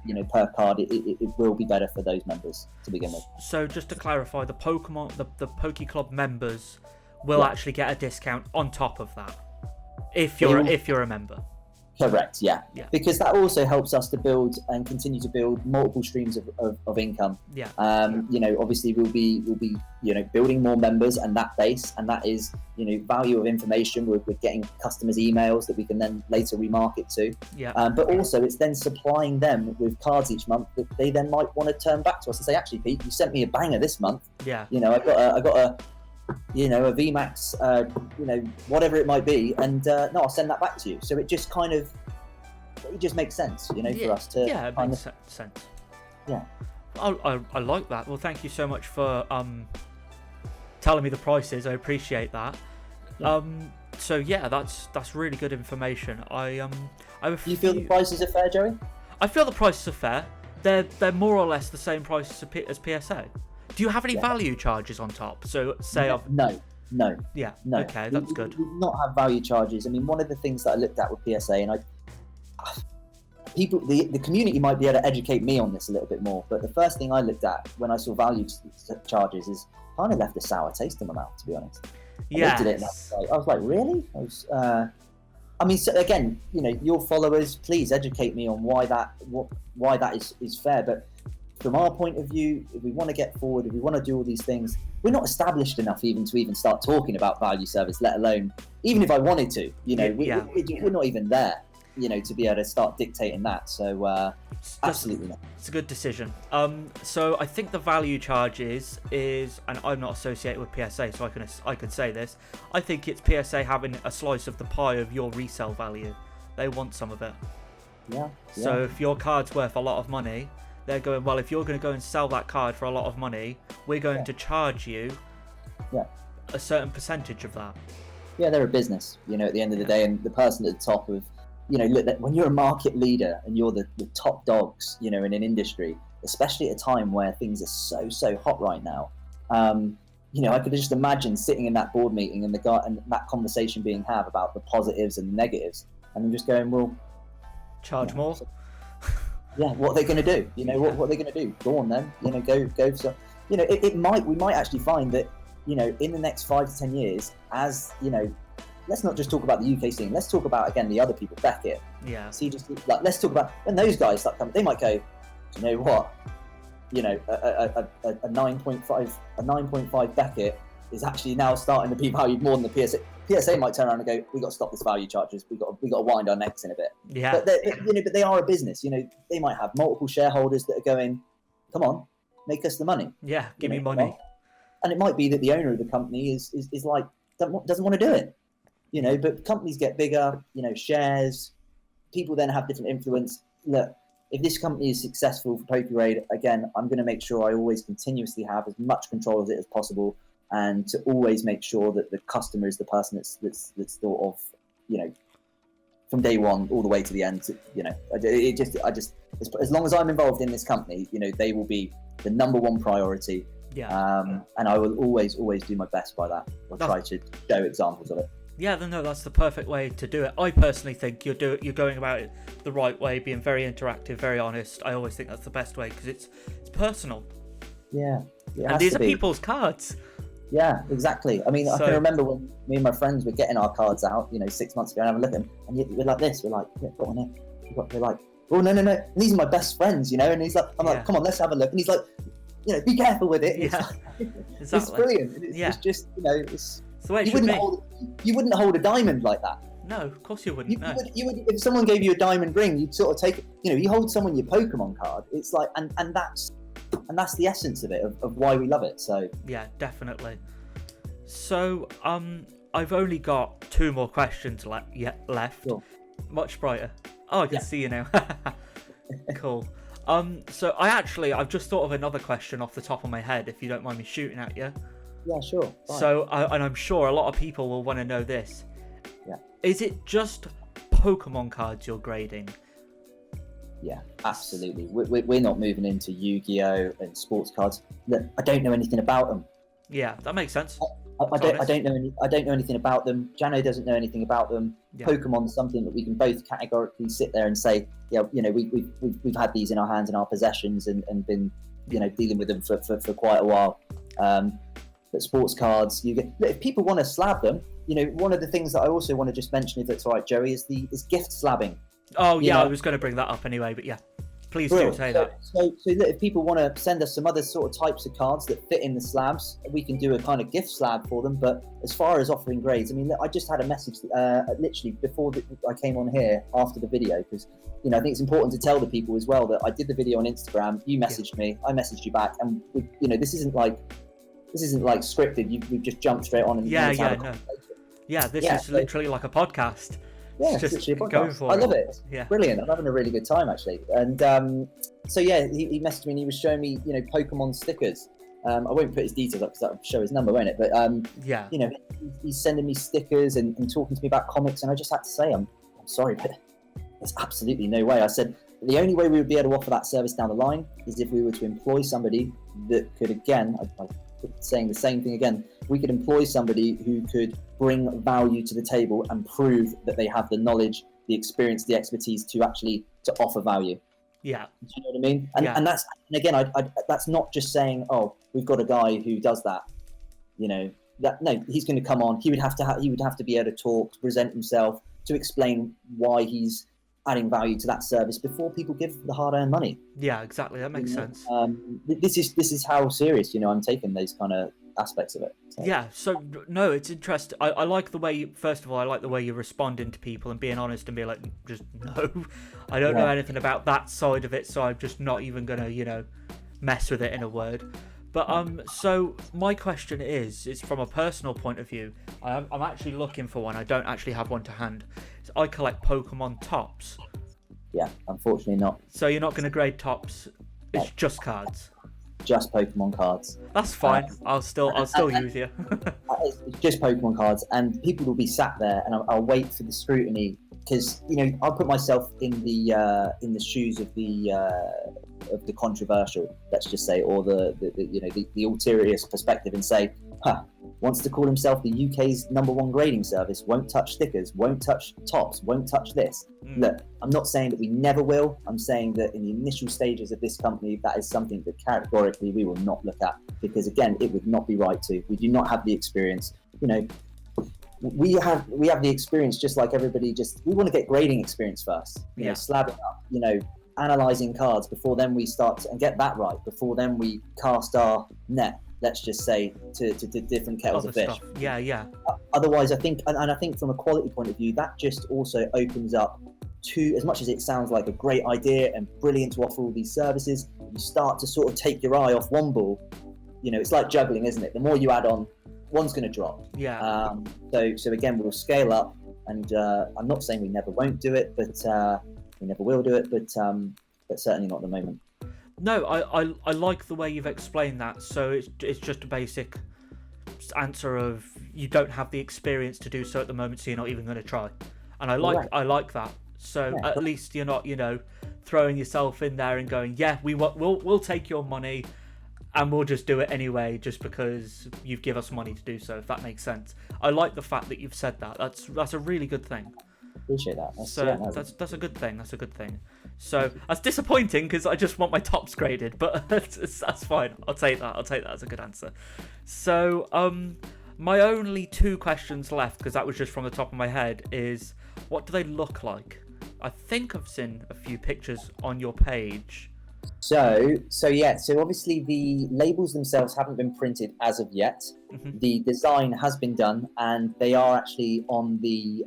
you know, per card. It will be better for those members to begin with.
So just to clarify, the Poke Club members will actually get a discount on top of that if you're a member.
Correct, yeah. Because that also helps us to build and continue to build multiple streams of income. You know, obviously we'll be you know, building more members and that base, and that is, you know, value of information. We're getting customers' emails that we can then later remarket to. But also it's then supplying them with cards each month that they then might want to turn back to us and say, actually, Pete, you sent me a banger this month. You know, I got a you know, a VMAX, you know, whatever it might be, and no, I'll send that back to you. So it just kind of, it just makes sense, you know, for us to.
Yeah, it makes sense. Yeah. I like that. Well, thank you so much for telling me the prices. I appreciate that. So yeah, that's really good information. Do you feel the prices are fair, Joey? I feel the prices are fair. They're more or less the same price as PSA. Do you have any value charges on top? So say
no.
Yeah.
No.
Okay, that's good.
We do not have value charges. I mean, one of the things that I looked at with PSA, and the community might be able to educate me on this a little bit more. But the first thing I looked at when I saw value charges is kind of left a sour taste in my mouth, to be honest. I looked at it and I was like, really? I mean, so again, you know, your followers, please educate me on why that is fair. But from our point of view, if we want to get forward, if we want to do all these things, we're not established enough even to start talking about value service, let alone, even if I wanted to, you know, we're not even there, you know, to be able to start dictating that. So absolutely not.
It's a good decision. So I think the value charges is, and I'm not associated with PSA, so I can say this, I think it's PSA having a slice of the pie of your resale value. They want some of it. Yeah. So if your card's worth a lot of money, they're going, well, if you're going to go and sell that card for a lot of money, we're going to charge you a certain percentage of that. Yeah, they're a business, you know, at the end of the day, and the person at the top of, you know, look, when you're a market leader and you're the top dogs, you know, in an industry, especially at a time where things are so hot right now, you know, I could just imagine sitting in that board meeting and that conversation being had about the positives and the negatives, and I'm just going, well, charge more. Yeah, what are they going to do? You know, what are they going to do? Go on then, you know, go for, you know, we might actually find that, you know, in the next 5 to 10 years, as, you know, let's not just talk about the UK scene, let's talk about, again, the other people, Beckett. Yeah. So you just, like, let's talk about, when those guys start coming, they might go, you know what, you know, a 9.5 Beckett is actually now starting to be valued more than the PSA. PSA might turn around and go, we got to stop this value charges. We got to wind our necks in a bit. Yeah. But you know, but they are a business. You know, they might have multiple shareholders that are going, come on, make us the money. Yeah, give me money. And it might be that the owner of the company is like doesn't want to do it. You know, but companies get bigger. You know, shares. People then have different influence. Look, if this company is successful for PokeGrade, again, I'm going to make sure I always continuously have as much control of it as possible, and to always make sure that the customer is the person that's thought of, you know, from day one all the way to the end. You know, I just as long as I'm involved in this company, you know, they will be the number one priority. Yeah. And I will always do my best by that. I'll try to show examples of it. Yeah, no, that's the perfect way to do it. I personally think you're going about it the right way, being very interactive, very honest. I always think that's the best way because it's personal. Yeah. And these are people's cards. Yeah, exactly. I mean, I can remember when me and my friends were getting our cards out, you know, 6 months ago, and have a look at them, and we're like this. We're like, yeah, got on it. We're like, oh no, and these are my best friends, you know. And he's like, I'm like, come on, let's have a look. And he's like, you know, be careful with it. Yeah, it's, exactly. It's brilliant. It's just, you know, it's the way it should be. You wouldn't hold a diamond like that. No, of course you wouldn't. You would, if someone gave you a diamond ring, you'd sort of take it. You know, you hold someone your Pokemon card. It's like, and that's the essence of it, of why we love it. So yeah, definitely. So I've only got 2 more questions left. Sure. Much brighter. Oh, I can see you now. Cool. So I've just thought of another question off the top of my head, if you don't mind me shooting at you. Yeah, sure. Fine. So and I'm sure a lot of people will want to know this. Yeah. Is it just Pokemon cards you're grading? Yeah, absolutely. We're not moving into Yu-Gi-Oh and sports cards. Look, I don't know anything about them. Yeah, that makes sense.
I don't know anything about them. Jano doesn't know anything about them.
Yeah.
Pokemon's something that we can both categorically sit there and say, yeah, we've had these in our hands, in our possessions, and been, dealing with them for quite a while. But sports cards, if people want to slab them, one of the things that I also want to just mention, if it's all right, Joey, is gift slabbing.
Oh yeah, I was going to bring that up anyway, but yeah. Please do say that.
So that if people want to send us some other sort of types of cards that fit in the slabs, we can do a kind of gift slab for them. But as far as offering grades, I mean, I just had a message literally before I came on here after the video, because I think it's important to tell the people as well that I did the video on Instagram. You messaged me, I messaged you back, and this isn't like scripted. We've just jumped straight on and
this is literally like a podcast.
Yeah, it's literally a podcast. I love it.
Yeah,
brilliant. I'm having a really good time actually. And so yeah, he messaged me and he was showing me Pokemon stickers. I won't put his details up because that'll show his number, won't it? But he's sending me stickers and talking to me about comics, and I just had to say I'm sorry, but there's absolutely no way. I said the only way we would be able to offer that service down the line is if we were to employ somebody that could, again, I'm saying the same thing again, we could employ somebody who could bring value to the table and prove that they have the knowledge, the experience, the expertise to offer value.
Yeah.
Do you know what I mean? And that's, and again, I that's not just saying, oh, we've got a guy who does that. No, he's going to come on. He would have to be able to talk, to present himself, to explain why he's adding value to that service before people give the hard-earned money.
Yeah, exactly. That makes sense.
This is how serious I'm taking those kind of aspects of it. So.
Yeah. So no, it's interesting. I like the way. First of all, I like the way you're responding to people and being honest and being like, just no, I don't know anything about that side of it, so I'm just not even gonna mess with it, in a word. But so my question is from a personal point of view. I'm actually looking for one. I don't actually have one to hand. So I collect Pokemon tops.
Yeah, unfortunately not.
So you're not going to grade tops. It's just cards.
Just Pokemon cards.
That's fine. I'll still use you.
It's just Pokemon cards, and people will be sat there, and I'll wait for the scrutiny, because I'll put myself in the shoes of the controversial, let's just say, or the ulterior perspective, and say, wants to call himself the UK's #1 grading service, won't touch stickers, won't touch tops, won't touch this. Look, I'm not saying that we never will. I'm saying that in the initial stages of this company, that is something that categorically we will not look at, because again, it would not be right to. We do not have the experience. We have the experience, just like everybody. We want to get grading experience first. Slabbing up. Analyzing cards before then we start and get that right. Before then we cast our net, let's just say, to different kettles of fish.
Yeah.
Otherwise, I think from a quality point of view, that just also opens up to, as much as it sounds like a great idea and brilliant to offer all these services, you start to sort of take your eye off one ball. It's like juggling, isn't it? The more you add on, one's going to drop.
Yeah.
So again, we'll scale up, and I'm not saying we never won't do it, but we never will do it, but certainly not at the moment.
No, I like the way you've explained that. So it's just a basic answer of you don't have the experience to do so at the moment, so you're not even going to try. And I like that. So at least you're not throwing yourself in there and going, yeah, we'll take your money and we'll just do it anyway, just because you've given us money to do so. If that makes sense. I like the fact that you've said that. That's a really good thing.
Appreciate that.
That's a good thing. That's a good thing. So that's disappointing because I just want my tops graded, but that's fine. I'll take that as a good answer. So my only 2 questions left, because that was just from the top of my head, is what do they look like? I think I've seen a few pictures on your page.
So obviously the labels themselves haven't been printed as of yet. Mm-hmm. The design has been done, and they are actually on the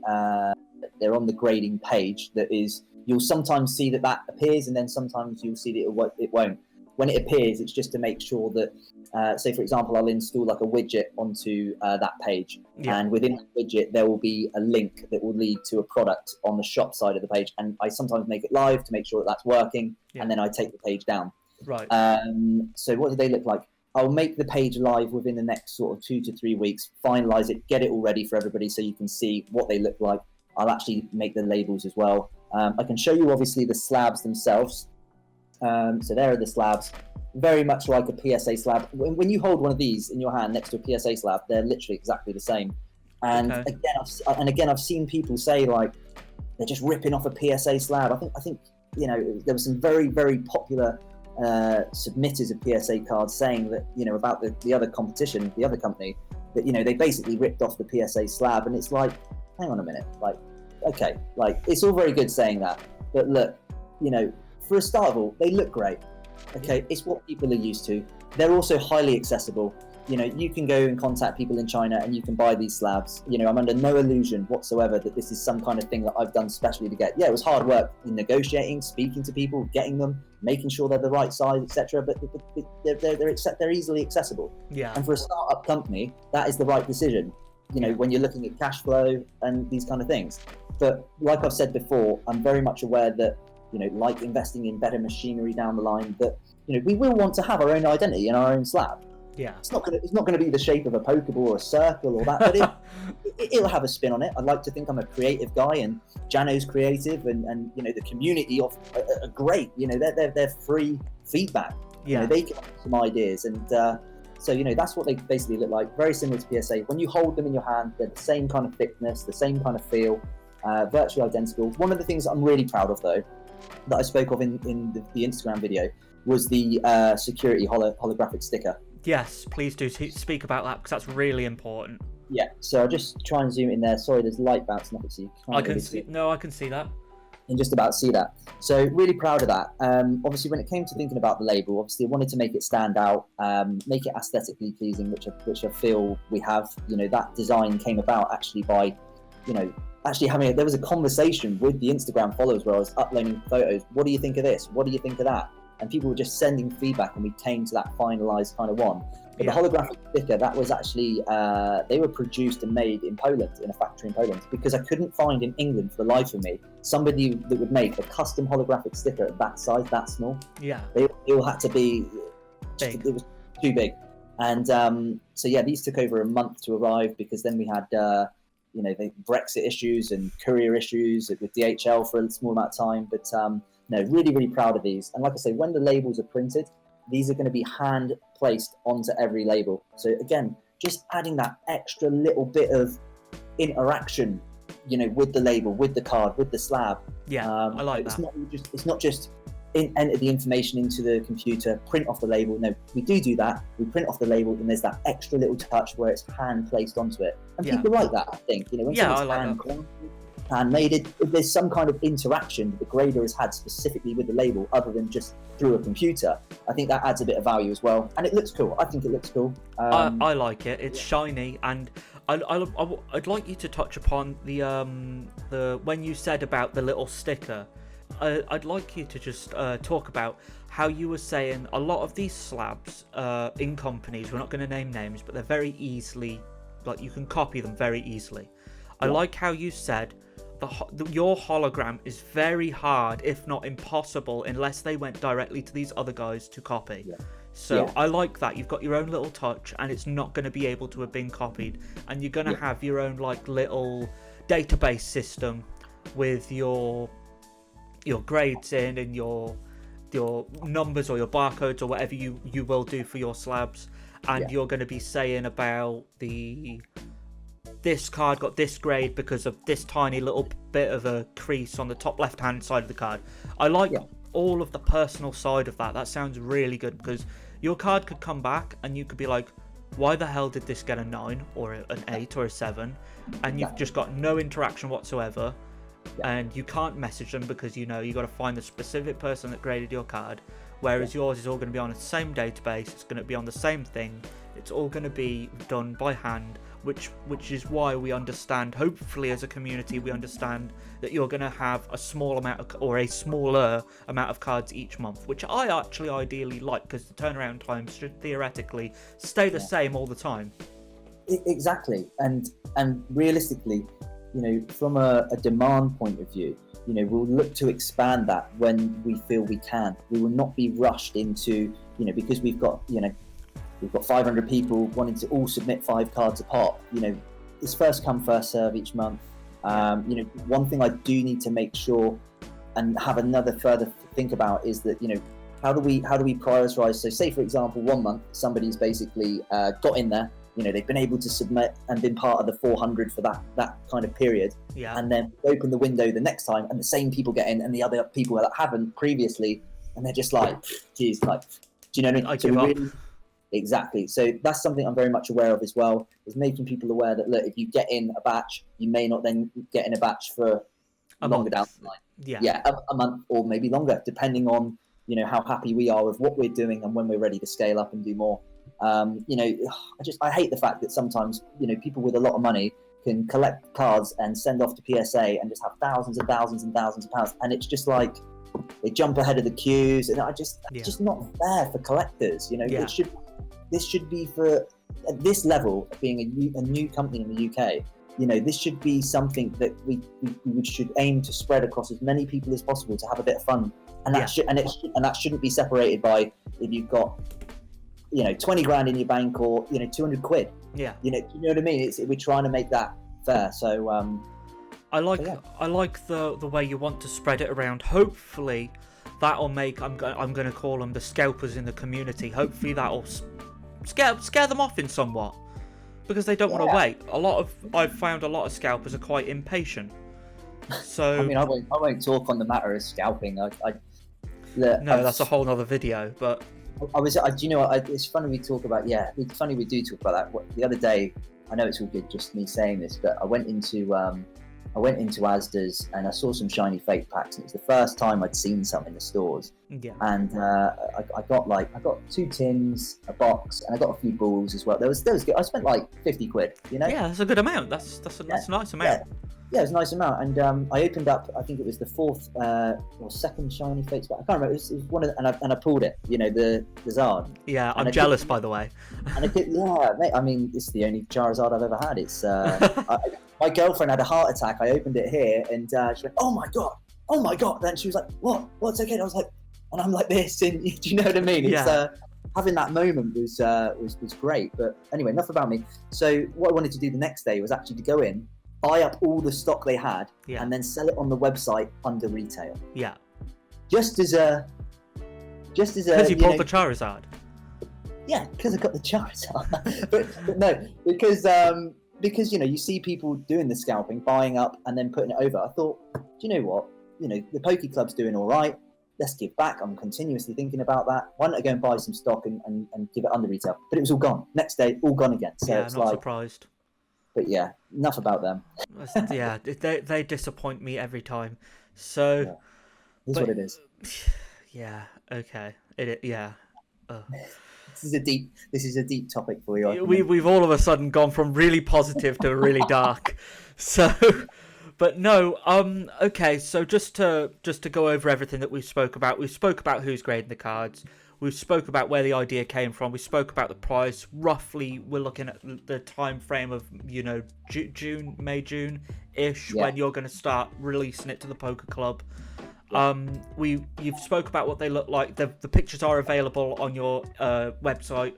grading page. That is, you'll sometimes see that appears, and then sometimes you'll see that it won't. When it appears, it's just to make sure that, say for example, I'll install like a widget onto that page, and within the widget there will be a link that will lead to a product on the shop side of the page, and I sometimes make it live to make sure that that's working, and then I take the page down.
Right.
So what do they look like? I'll make the page live within the next sort of 2 to 3 weeks, finalize it, get it all ready for everybody so you can see what they look like. I'll actually make the labels as well. I can show you obviously the slabs themselves. So there are the slabs. very much like a PSA slab. When you hold one of these in your hand next to a PSA slab, they're literally exactly the same. And
Okay.
again, I've seen people say like they're just ripping off a PSA slab. I think you know, there were some very, very popular submitters of PSA cards saying that, you know, about the other competition, the other company, that, you know, they basically ripped off the PSA slab. And it's like, hang on a minute, like, okay, like, it's all very good saying that, but look, you know, for a start of all, they look great. Okay, it's what people are used to. They're also highly accessible. You know, you can go and contact people in China and you can buy these slabs. You know, I'm under no illusion whatsoever that this is some kind of thing that I've done specially to get. Yeah, it was hard work in negotiating, speaking to people, getting them, making sure they're the right size, etc. But they're easily accessible.
Yeah.
And for a startup company, that is the right decision. You know, when you're looking at cash flow and these kind of things. But like I've said before, I'm very much aware that, you know, like investing in better machinery down the line, that, you know, we will want to have our own identity and our own slab.
Yeah.
It's not gonna be the shape of a Pokeball or a circle or that, but it'll have a spin on it. I'd like to think I'm a creative guy, and Jano's creative, and you know, the community are great. You know, they're free feedback.
Yeah.
You know, they can have some ideas, and so, you know, that's what they basically look like. Very similar to PSA. When you hold them in your hand, they're the same kind of thickness, the same kind of feel, virtually identical. One of the things that I'm really proud of, though, that I spoke of in the Instagram video, was the security holographic sticker.
Yes, please do speak about that, because that's really important.
Yeah, so I'll just try and zoom in there. Sorry, there's light bouncing off it, so you can't
I can
really
see. No, I can see that.
and just about see that. So really proud of that. Obviously, when it came to thinking about the label, obviously I wanted to make it stand out, make it aesthetically pleasing, which I feel we have. You know, that design came about actually by, you know, there was a conversation with the Instagram followers where I was uploading photos. What do you think of this? What do you think of that? And people were just sending feedback, and we came to that finalized kind of one. But the holographic sticker, that was actually, they were produced and made in Poland, in a factory in Poland, because I couldn't find in England, for the life of me, somebody that would make a custom holographic sticker at that size, that small.
Yeah.
They all had to be
big.
It was too big. And so yeah, these took over a month to arrive, because then we had, you know, the Brexit issues and courier issues with DHL for a small amount of time. But no, really, really proud of these. And like I say, when the labels are printed, these are going to be hand placed onto every label. So again, just adding that extra little bit of interaction, you know, with the label, with the card, with the slab.
Yeah, I like that.
It's not just enter the information into the computer, print off the label. No, we do that. We print off the label, and there's that extra little touch where it's hand placed onto it. And people like that, I think. You know, when someone's handmade, if there's some kind of interaction the grader has had specifically with the label, other than just through a computer, I think that adds a bit of value as well. And it looks cool. I think it looks cool.
I like it. It's shiny, and I'd like you to touch upon the when you said about the little sticker. I'd like you to just talk about how you were saying a lot of these slabs in companies, we're not going to name names, but they're very easily, like, you can copy them very easily. I like how you said your hologram is very hard, if not impossible, unless they went directly to these other guys to copy. So I like that. You've got your own little touch, and it's not going to be able to have been copied. And you're going to have your own, like, little database system with your grades in, and your numbers or your barcodes or whatever you will do for your slabs. And you're going to be saying about this card got this grade because of this tiny little bit of a crease on the top left hand side of the card. I like all of the personal side of that. That sounds really good, because your card could come back and you could be like, why the hell did this get a 9 or an 8 or a 7? And you've just got no interaction whatsoever. And you can't message them, because you know you got to find the specific person that graded your card. Whereas yours is all going to be on the same database. It's going to be on the same thing. It's all going to be done by hand, which is why we understand, hopefully as a community, we understand that you're going to have a small amount or a smaller amount of cards each month, which I actually ideally like, because the turnaround times should theoretically stay the same all the time.
Exactly. And realistically, you know, from a demand point of view, you know, we'll look to expand that when we feel we can. We will not be rushed into, you know, because we've got 500 people wanting to all submit 5 cards apart. You know, it's first come, first serve each month. You know, one thing I do need to make sure and have another further think about is that, you know, how do we prioritize? So say for example, 1 month somebody's basically got in there, you know, they've been able to submit and been part of the 400 for that kind of period, and then open the window the next time and the same people get in and the other people that haven't previously, and they're just like, geez, like, do you know what I mean?
I give up.
Exactly. So that's something I'm very much aware of as well, is making people aware that, look, if you get in a batch, you may not then get in a batch for longer down the line. Yeah, a month or maybe longer, depending on, you know, how happy we are with what we're doing and when we're ready to scale up and do more. You know, I hate the fact that sometimes, you know, people with a lot of money can collect cards and send off to PSA and just have thousands and thousands and thousands of pounds, and it's just like they jump ahead of the queues, and it's just not fair for collectors. You know, this should be for, at this level, being a new company in the UK, you know, this should be something that we should aim to spread across as many people as possible to have a bit of fun, and that shouldn't be separated by if you've got, you know, 20 grand in your bank or, you know, 200 quid. You know what I mean? We're trying to make that fair. So
I like the way you want to spread it around. Hopefully that'll make, I'm going to call them the scalpers in the community. Hopefully that'll scare them off in somewhat, because they don't want to wait. I've found a lot of scalpers are quite impatient. So
I mean, I won't talk on the matter of scalping.
That's a whole other video. But
do you know what? It's funny we talk about. Yeah, it's funny we do talk about that. The other day, I know it's all good, just me saying this, but I went into Asda's and I saw some shiny fake packs, and it's the first time I'd seen some in the stores. And I got 2 tins, a box, and I got a few balls as well. There was good. I spent like 50 quid. You know?
Yeah, that's a good amount. That's a nice amount.
Yeah, it was a nice amount, and I opened up. I think it was the 4th or 2nd shiny fake pack. I can't remember. It was one of, and I pulled it. You know, the Zard.
Yeah, I'm jealous, by the way.
And mate. I mean, it's the only Charizard I've ever had. It's my girlfriend had a heart attack. I opened it here, and she went, "Oh my god!" Then she was like, "What? What's okay?" And I was like, and I'm like this, and do you know what I mean? It's having that moment was great. But anyway, enough about me. So what I wanted to do the next day was actually to go in, buy up all the stock they had, and then sell it on the website under retail. Yeah. Just as a. Because
you bought the Charizard.
Yeah, because I got the Charizard. but no, because you know, you see people doing the scalping, buying up and then putting it over. I thought, do you know what? You know, the Poke Club's doing all right. Let's give back. I'm continuously thinking about that. Why don't I go and buy some stock and give it under retail? But it was all gone. Next day, all gone again. So
yeah,
it's
I'm not surprised.
But yeah, enough about them.
Yeah, they disappoint me every time. So
Here's what it is.
Yeah. Okay.
This is a deep topic for you.
We've all of a sudden gone from really positive to really dark. So, but no. Okay. So just to go over everything that we spoke about. We spoke about who's grading the cards. We spoke about where the idea came from. We spoke about the price. Roughly, we're looking at the time frame of, you know, May, June-ish, when you're going to start releasing it to the Poker Club. You've spoke about what they look like. The pictures are available on your website.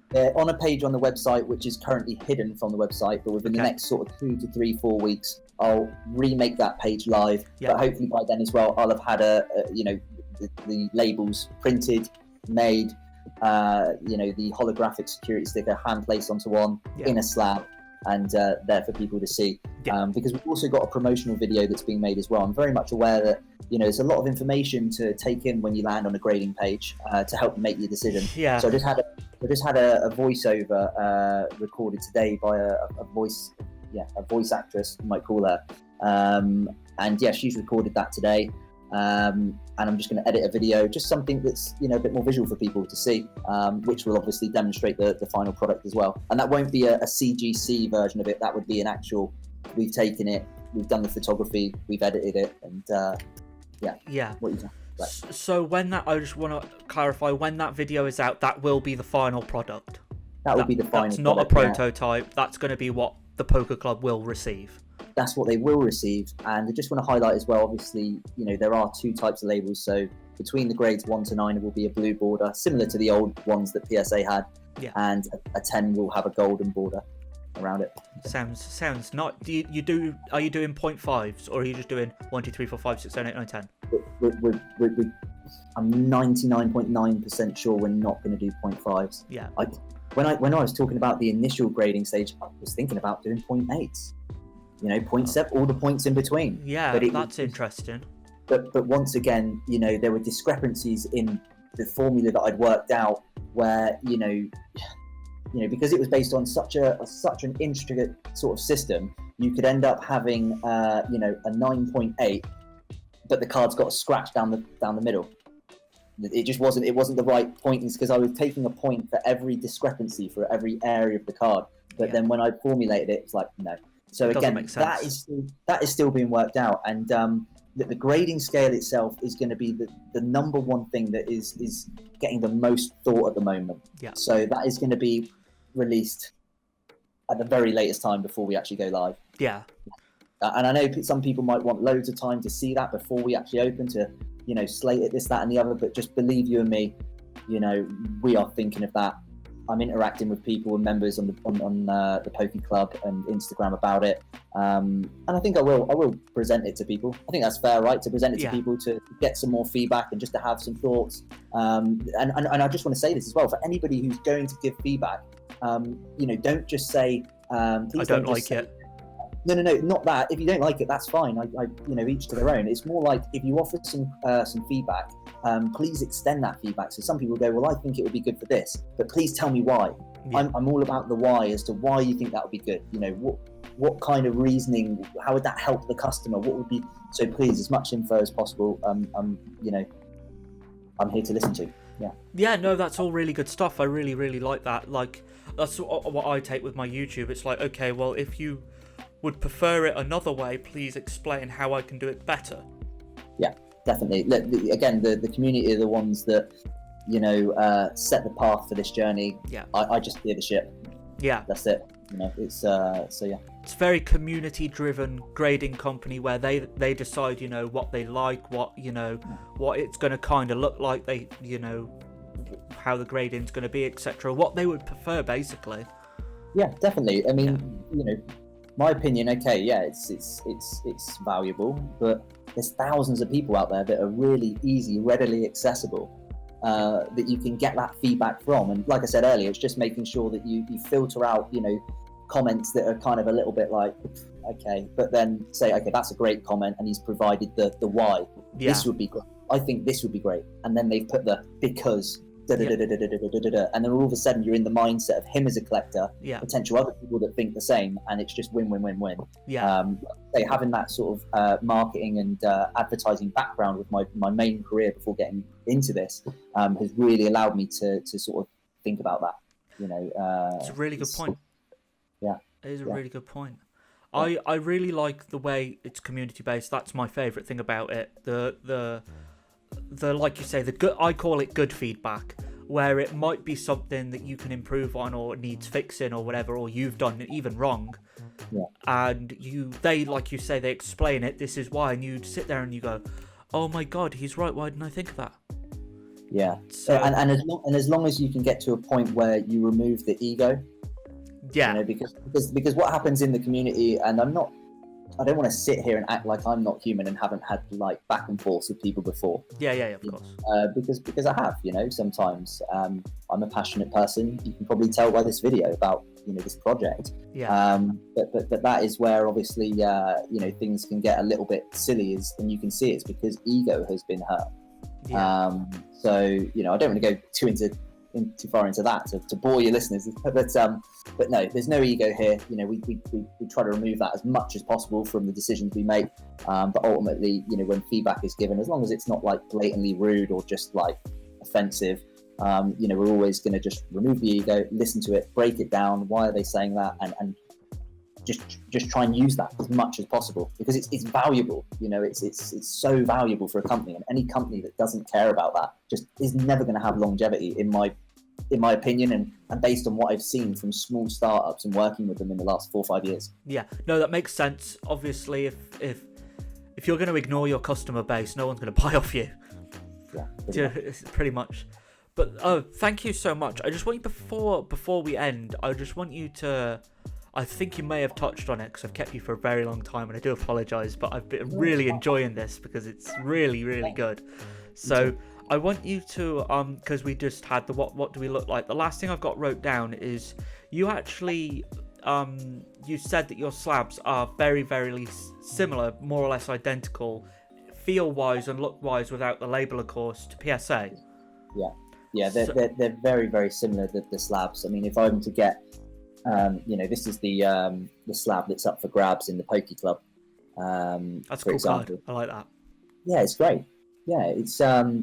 They're on a page on the website, which is currently hidden from the website, but within the next sort of 2 to 3, 4 weeks, I'll remake that page live. But hopefully by then as well, I'll have had the labels printed, made, you know, the holographic security sticker hand placed onto one in a slab, and there for people to see. Because we've also got a promotional video that's being made as well. I'm very much aware that, you know, there's a lot of information to take in when you land on a grading page to help make your decision. So I just had a voiceover recorded today by a voice actress, you might call her. And yeah, she's recorded that today. And I'm just going to edit a video, just something that's, you know, a bit more visual for people to see, which will obviously demonstrate the final product as well. And that won't be a CGC version of it. That would be an actual, we've taken it, we've done the photography, we've edited it, and what you like.
So when that, I just want to clarify, when that video is out, that will be the final product.
That will be the final
product. That's not a prototype. That's going to be what the Poker Club will receive.
That's what they will receive. And I just want to highlight as well, obviously, you know, there are 2 types of labels. So between the grades 1 to 9, it will be a blue border, similar to the old ones that PSA had. And a 10 will have a golden border around it.
Sounds not. Are you doing 0.5s, or are you just doing 1, 2, 3, 4, 5, 6, 7, 8, 9, 10?
We're I'm 99.9% sure we're not going to do 0.5s.
Yeah.
When I was talking about the initial grading stage, I was thinking about doing 0.8s. 0.7, all the points in between.
Yeah, that's interesting.
But once again, there were discrepancies in the formula that I'd worked out, where because it was based on such an intricate sort of system, you could end up having a 9.8, but the card's got a scratch down the middle. It just wasn't the right pointings, because I was taking a point for every discrepancy for every area of the card. But then when I formulated it, it's like no. So again, that is still being worked out, and the grading scale itself is going to be the number one thing that is getting the most thought at the moment.
Yeah.
So that is going to be released at the very latest time before we actually go live.
Yeah.
And I know some people might want loads of time to see that before we actually open, to slate it, this, that, and the other. But just believe you and me, we are thinking of that. I'm interacting with people and members on the Poke Club and Instagram about it, and I think I will present it to people. I think that's fair, right? To present it to people, to get some more feedback and just to have some thoughts. And I just want to say this as well, for anybody who's going to give feedback, don't just say, please
I don't like it.
No, not that. If you don't like it, that's fine. Each to their own. It's more like, if you offer some feedback, please extend that feedback. So some people go, well, I think it would be good for this, but please tell me why. Yeah. I'm all about the why, as to why you think that would be good. What kind of reasoning? How would that help the customer? What would be? So please, as much info as possible. I'm here to listen to. Yeah.
Yeah. No, that's all really good stuff. I really, really like that. Like, that's what I take with my YouTube. It's like, okay, well, if you would prefer it another way, please explain how I can do it better.
Yeah, definitely. Again, the community are the ones that set the path for this journey.
Yeah,
I just steer the ship.
Yeah,
that's it. It's so yeah.
It's a very community-driven grading company, where they decide what they like, what it's going to kind of look like, they how the grading's going to be, etc. What they would prefer, basically.
Yeah, definitely. I mean, my opinion, okay, yeah, it's valuable, but there's thousands of people out there that are really easy, readily accessible, that you can get that feedback from. And like I said earlier, it's just making sure that you filter out, comments that are kind of a little bit like, okay, but then say, okay, that's a great comment, and he's provided the why. Yeah. This would be great. I think this would be great. And then they've put the because. And then all of a sudden you're in the mindset of him as a collector, potential other people that think the same, and it's just win. Having that sort of marketing and advertising background with my main career before getting into this has really allowed me to sort of think about that.
It's a really good point.
Yeah,
it is a really good point. I really like the way it's community based. That's my favorite thing about it. The like you say, the good, I call it good feedback, where it might be something that you can improve on, or needs fixing, or whatever, or you've done it even wrong, and they like you say, they explain it, this is why, and you sit there and you go, oh my god, he's right, why didn't I think of that?
Yeah. So, and as long as you can get to a point where you remove the ego, because what happens in the community, and I don't want to sit here and act like I'm not human and haven't had like back and forth with people before.
Yeah, of course.
Because I have, sometimes I'm a passionate person. You can probably tell by this video about this project.
Yeah.
But that is where obviously things can get a little bit silly, and you can see it's because ego has been hurt. Yeah. So I don't want to go too far into that to bore your listeners, but no, there's no ego here. We try to remove that as much as possible from the decisions we make, but ultimately, when feedback is given, as long as it's not like blatantly rude or just like offensive, we're always going to just remove the ego, listen to it, break it down, why are they saying that, and just try and use that as much as possible, because it's valuable. It's so valuable for a company, and any company that doesn't care about that just is never going to have longevity, in my opinion, and based on what I've seen from small startups and working with them in the last 4 or 5 years. Yeah,
no, that makes sense. Obviously, if you're going to ignore your customer base, no one's going to buy off you.
Yeah,
pretty much. But thank you so much. I just want you, before we end, I just want you to, I think you may have touched on it because I've kept you for a very long time, and I do apologise, but I've been really enjoying this because it's really, really good. So I want you to, because we just had the what do we look like? The last thing I've got wrote down is you actually, you said that your slabs are very, very similar, more or less identical, feel-wise and look-wise, without the label, of course, to PSA.
Yeah, they're very, very similar, the slabs. I mean, if I'm to get, this is the slab that's up for grabs in the Poke Club.
That's a cool card. I like that.
Yeah, it's great. Yeah, it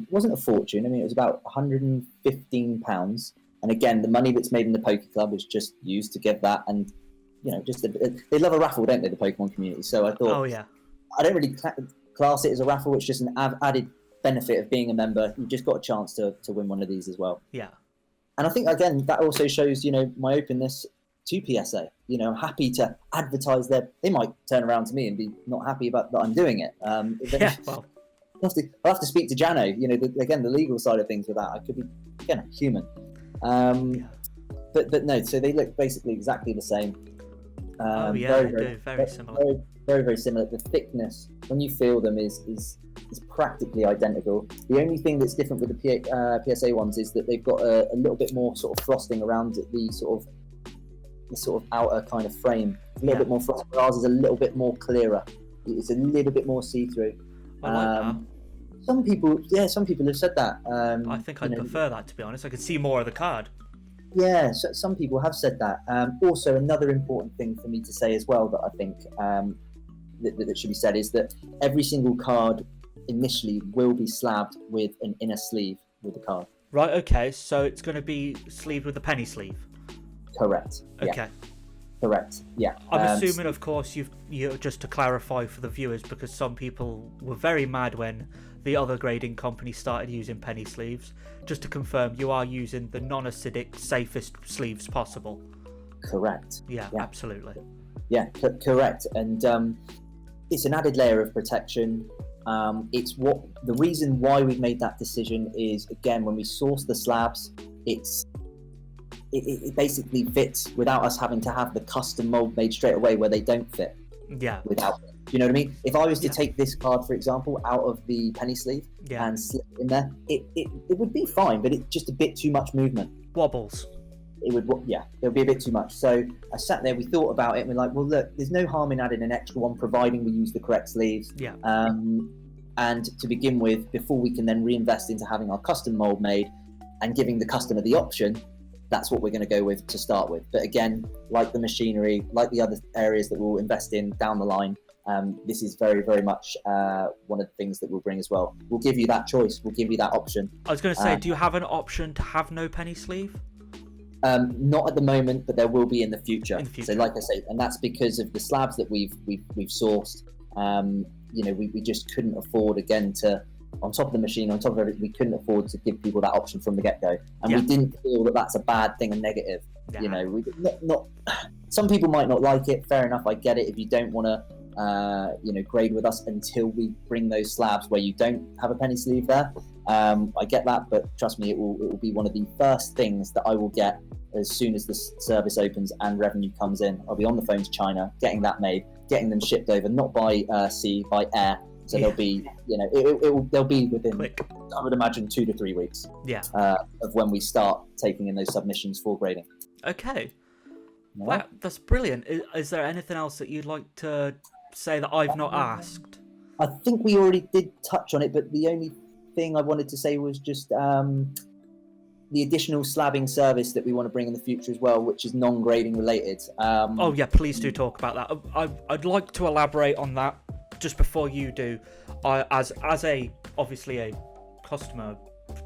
wasn't a fortune. I mean, it was about £115. And again, the money that's made in the Poke Club was just used to give that. And, they love a raffle, don't they, the Pokemon community? So I thought, I don't really class it as a raffle. It's just an added benefit of being a member. You've just got a chance to win one of these as well.
Yeah.
And I think, again, that also shows, my openness to PSA. I'm happy to advertise they might turn around to me and be not happy about that I'm doing it.
Well,
I'll have to speak to Jano, the legal side of things with that. I could be, again, human. But no, so they look basically exactly the same.
Very similar.
Very, very, very similar. The thickness, when you feel them, is practically identical. The only thing that's different with the PSA ones is that they've got a little bit more sort of frosting around the sort of outer kind of frame. A little bit more frosting. Ours is a little bit more clearer. It's a little bit more see-through.
I like that.
Some people have said that.
I think I'd prefer that, to be honest. I could see more of the card.
Yeah, so some people have said that. Also, another important thing for me to say as well that I think that should be said is that every single card initially will be slabbed with an inner sleeve with the card.
Right, okay, so it's going to be sleeved with a penny sleeve?
Correct.
Okay.
Yeah. Correct, yeah.
I'm assuming, of course, you just to clarify for the viewers, because some people were very mad when the other grading company started using penny sleeves. Just to confirm, you are using the non-acidic, safest sleeves possible.
Correct.
Yeah. Absolutely.
Yeah, correct. And it's an added layer of protection. The reason why we've made that decision is, again, when we source the slabs, it basically fits without us having to have the custom mold made straight away where they don't fit.
Yeah.
Without, do you know what I mean? If I was to take this card, for example, out of the penny sleeve and slip it in there, it would be fine, but it's just a bit too much movement.
Wobbles.
It would be a bit too much. So I sat there, we thought about it, and we're like, well, look, there's no harm in adding an extra one, providing we use the correct sleeves.
Yeah.
And to begin with, before we can then reinvest into having our custom mold made and giving the customer the option, that's what we're going to go with to start with. But again, like the machinery, like the other areas that we'll invest in down the line, this is very, very much one of the things that we'll bring as well. We'll give you that choice. We'll give you that option.
I was going to say, do you have an option to have no penny sleeve?
Not at the moment, but there will be in the future.
So
like I say, and that's because of the slabs that we've sourced. We just couldn't afford, again, to, on top of the machine, on top of everything, we couldn't afford to give people that option from the get-go. And we didn't feel that that's a bad thing, a negative.
Yeah.
We not some people might not like it. Fair enough, I get it. If you don't want to, grade with us until we bring those slabs where you don't have a penny sleeve there, I get that. But trust me, it will be one of the first things that I will get as soon as the service opens and revenue comes in. I'll be on the phone to China, getting that made, getting them shipped over, not by sea, by air. So they'll be, they'll be within, I would imagine, 2 to 3 weeks.
Yeah.
Of when we start taking in those submissions for grading.
Okay. Wow, that's brilliant. Is there anything else that you'd like to say that I've not asked?
I think we already did touch on it, but the only thing I wanted to say was just the additional slabbing service that we want to bring in the future as well, which is non-grading related.
Please do talk about that. I'd like to elaborate on that. Just before you do, as obviously a customer,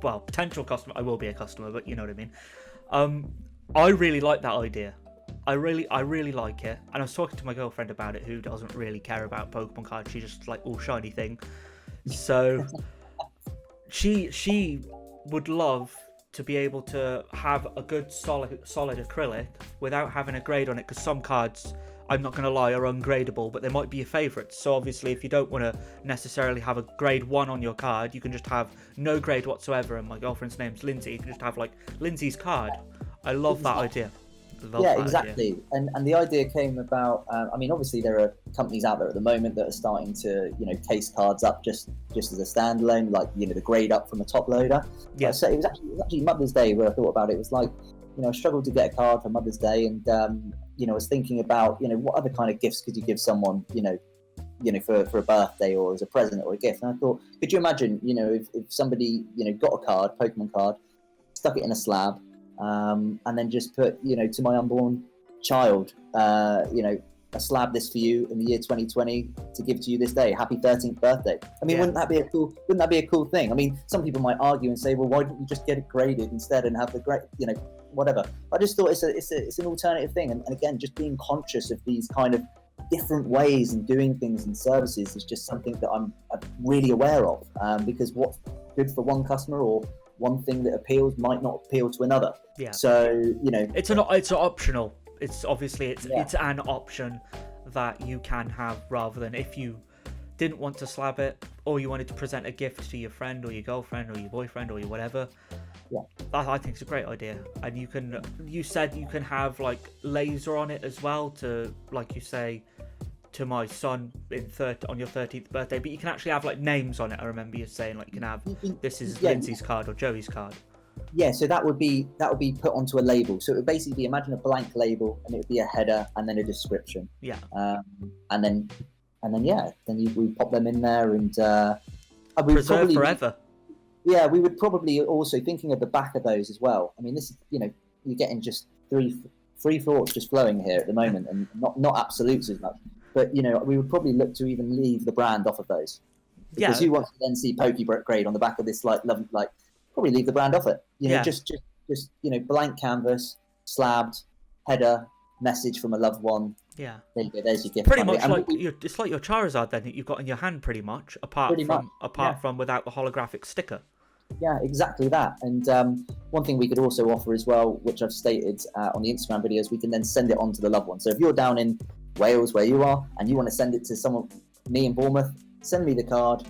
well, potential customer, I will be a customer, but you know what I mean. I really like that idea. I really like it. And I was talking to my girlfriend about it, who doesn't really care about Pokemon cards. She just like all shiny thing. So she would love to be able to have a good solid acrylic without having a grade on it, because some cards, I'm not going to lie, are ungradable, but they might be your favourites. So obviously, if you don't want to necessarily have a grade 1 on your card, you can just have no grade whatsoever. And my girlfriend's name's Lindsay. You can just have like Lindsay's card. I love that idea. Love
Yeah,
that
exactly.
idea.
And the idea came about. I mean, obviously there are companies out there at the moment that are starting to, case cards up just as a standalone, like the grade up from a top loader.
Yeah.
So it was actually Mother's Day where I thought about it. It was like, I struggled to get a card for Mother's Day, and I was thinking about, what other kind of gifts could you give someone, for a birthday or as a present or a gift. And I thought, could you imagine, if somebody, got a card, Pokemon card, stuck it in a slab, and then just put, to my unborn child, a slab this for you in the year 2020 to give to you this day. Happy 13th birthday. I mean, wouldn't that be a cool thing? I mean, some people might argue and say, well, why didn't you just get it graded instead and have the great, whatever. I just thought it's an alternative thing. And again, just being conscious of these kind of different ways and doing things and services is just something that I'm really aware of, because what's good for one customer or one thing that appeals might not appeal to another.
Yeah.
So
it's optional. It's obviously it's an option that you can have, rather than if you didn't want to slab it, or you wanted to present a gift to your friend or your girlfriend or your boyfriend or your whatever.
Yeah.
I think it's a great idea. And you said you can have like laser on it as well, to, like you say, to my son on your 13th birthday, but you can actually have like names on it. I remember you saying like you can have, this is Lindsay's card or Joey's card.
Yeah, so that would be put onto a label. So it would basically be, imagine a blank label, and it would be a header and then a description.
Yeah.
And then we pop them in there, and we
preserve forever.
Yeah, we would probably also, thinking of the back of those as well. I mean, this is, you're getting just three thoughts just flowing here at the moment, and not absolutes as much. But we would probably look to even leave the brand off of those, because who wants to then see PokeGrade on the back of this probably leave the brand off it. Just blank canvas, slabbed, header, message from a loved one.
Yeah.
There you go. There's your gift.
Pretty much it's like your Charizard then that you've got in your hand, pretty much, apart from without the holographic sticker.
Yeah, exactly that. And one thing we could also offer as well, which I've stated on the Instagram videos, we can then send it on to the loved one. So if you're down in Wales, where you are, and you want to send it to someone, me in Bournemouth, send me the card,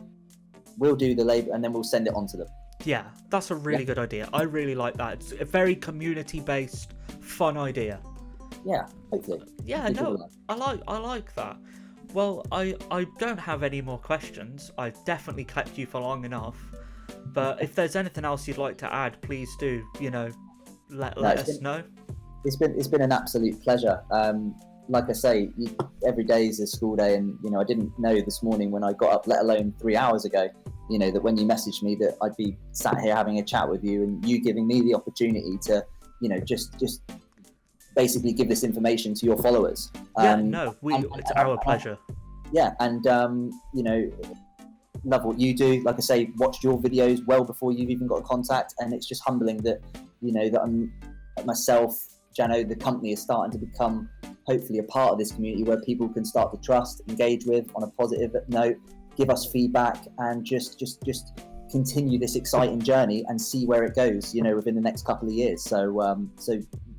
we'll do the label, and then we'll send it on to them.
Yeah, that's a really good idea. I really like that. It's a very community-based, fun idea.
Yeah, hopefully.
Yeah, no, I like that. Well, I don't have any more questions. I've definitely kept you for long enough. But if there's anything else you'd like to add, please do, let us know.
It's been an absolute pleasure. Like I say, every day is a school day, and I didn't know this morning when I got up, let alone 3 hours ago, that when you messaged me that I'd be sat here having a chat with you, and you giving me the opportunity to, just basically give this information to your followers.
It's our pleasure.
Yeah, and love what you do. Like I say, watched your videos well before you've even got a contact, and it's just humbling that that I'm myself, Jano, the company is starting to become hopefully a part of this community where people can start to trust, engage with on a positive note, give us feedback, and just continue this exciting journey and see where it goes, within the next couple of years. So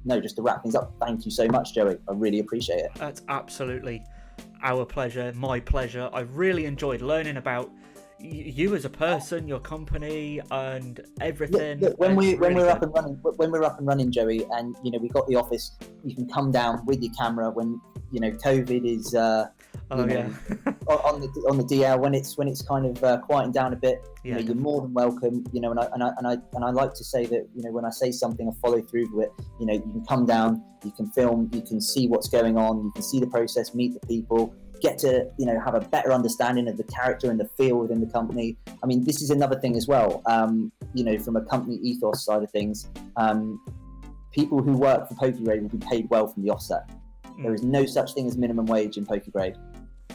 just to wrap things up, thank you so much, Joey. I really appreciate it.
That's absolutely our pleasure, my pleasure. I really enjoyed learning about you as a person, your company, and everything.
Look, when we're up and running, Joey, and we got the office, you can come down with your camera when COVID is on the DL, when it's kind of quieting down a bit. You're more than welcome. And I like to say that when I say something, I follow through with it. You can come down, you can film, you can see what's going on, you can see the process, meet the people, get to have a better understanding of the character and the feel within the company. I mean, this is another thing as well. From a company ethos side of things, people who work for PokeGrade will be paid well from the offset. There is no such thing as minimum wage in PokeGrade,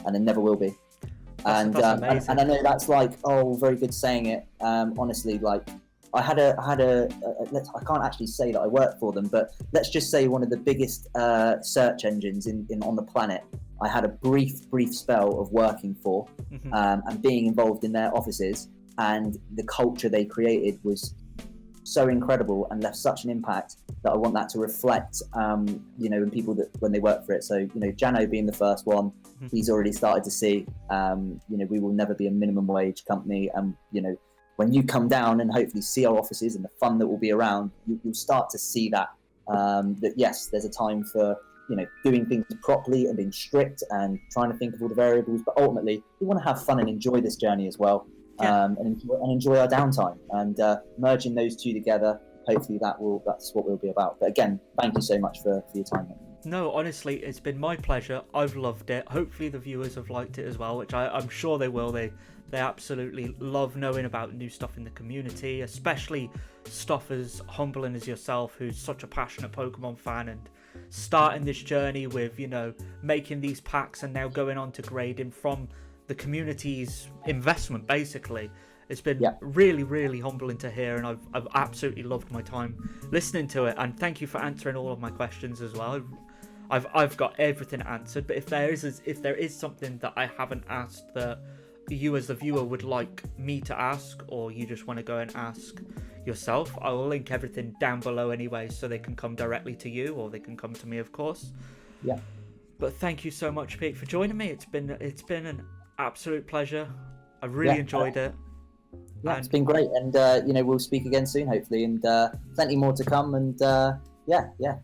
and there never will be. And I know that's like, very good saying it. Honestly, like I had a I can't actually say that I work for them, but let's just say one of the biggest search engines on the planet. I had a brief spell of working for and being involved in their offices, and the culture they created was so incredible and left such an impact that I want that to reflect, in people that when they work for it. So, Jano being the first one, he's already started to see, we will never be a minimum wage company. And, when you come down and hopefully see our offices and the fun that will be around, you'll start to see that that yes, there's a time for doing things properly and being strict and trying to think of all the variables, but ultimately we want to have fun and enjoy this journey as well. And enjoy our downtime, and merging those two together, hopefully that's what we'll be about. But again, thank you so much for your time.
No, honestly, it's been my pleasure. I've loved it. Hopefully the viewers have liked it as well, which I'm sure they will. They absolutely love knowing about new stuff in the community, especially stuff as humbling as yourself, who's such a passionate Pokemon fan and starting this journey with, making these packs and now going on to grading from the community's investment, basically. It's been really, really humbling to hear, and I've absolutely loved my time listening to it. And thank you for answering all of my questions as well. I've got everything answered, but if there is something that I haven't asked that you as the viewer would like me to ask, or you just want to go and ask yourself, I will link everything down below anyway, so they can come directly to you, or they can come to me, of course.
Yeah.
But thank you so much, Pete, for joining me. It's been an absolute pleasure. I really enjoyed it.
Yeah, it's been great, and we'll speak again soon, hopefully, and plenty more to come. And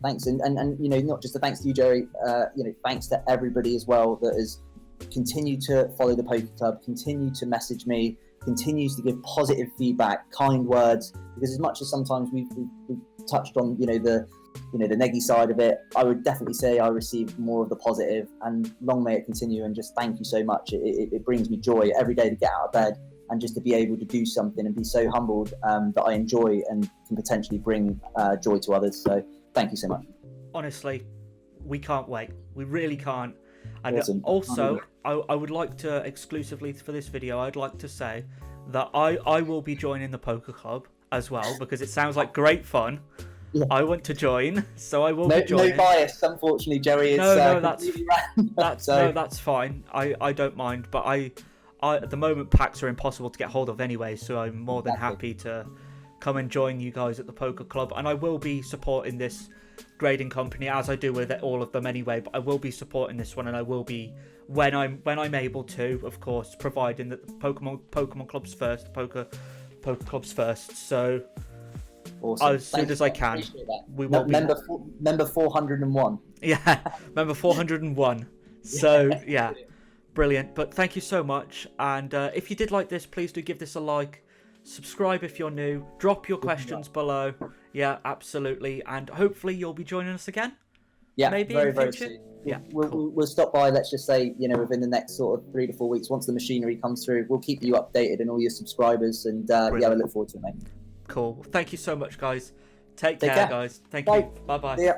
thanks, and not just a thanks to you, Jerry. Thanks to everybody as well that has continued to follow the Poke Club, continue to message me, continues to give positive feedback, kind words. Because as much as sometimes we've touched on the neggy side of it, I would definitely say I received more of the positive, and long may it continue. And just thank you so much. It brings me joy every day to get out of bed and just to be able to do something and be so humbled that I enjoy and can potentially bring joy to others. So thank you so much.
Honestly, we can't wait. We really can't. And
Awesome.
Also, I would like to, exclusively for this video, I'd like to say that I will be joining the Poker Club as well, because it sounds like great fun. Yeah. I want to join, so I will be joining.
No bias, unfortunately, Jerry.
That's fine. I don't mind, but I at the moment packs are impossible to get hold of anyway, so I'm more than happy to come and join you guys at the Poker Club, and I will be supporting this grading company as I do with all of them anyway. But I will be supporting this one, and I will be when I'm able to, of course, providing that the Pokemon Club's first, Poker Club's first. So
awesome.
As soon as I can, we will be
member 401.
Yeah, member 401. So yeah. Brilliant. But thank you so much, and if you did like this, please do give this a like, subscribe if you're new, drop your questions below. Yeah, absolutely, and hopefully you'll be joining us again.
Yeah,
maybe
very,
in the future.
Very soon.
Yeah,
we'll stop by, let's just say, within the next sort of 3 to 4 weeks, once the machinery comes through. We'll keep you updated and all your subscribers, and I look forward to it, mate.
Cool. Thank you so much, guys. Take care, guys. Thank you. Bye-bye.
See ya.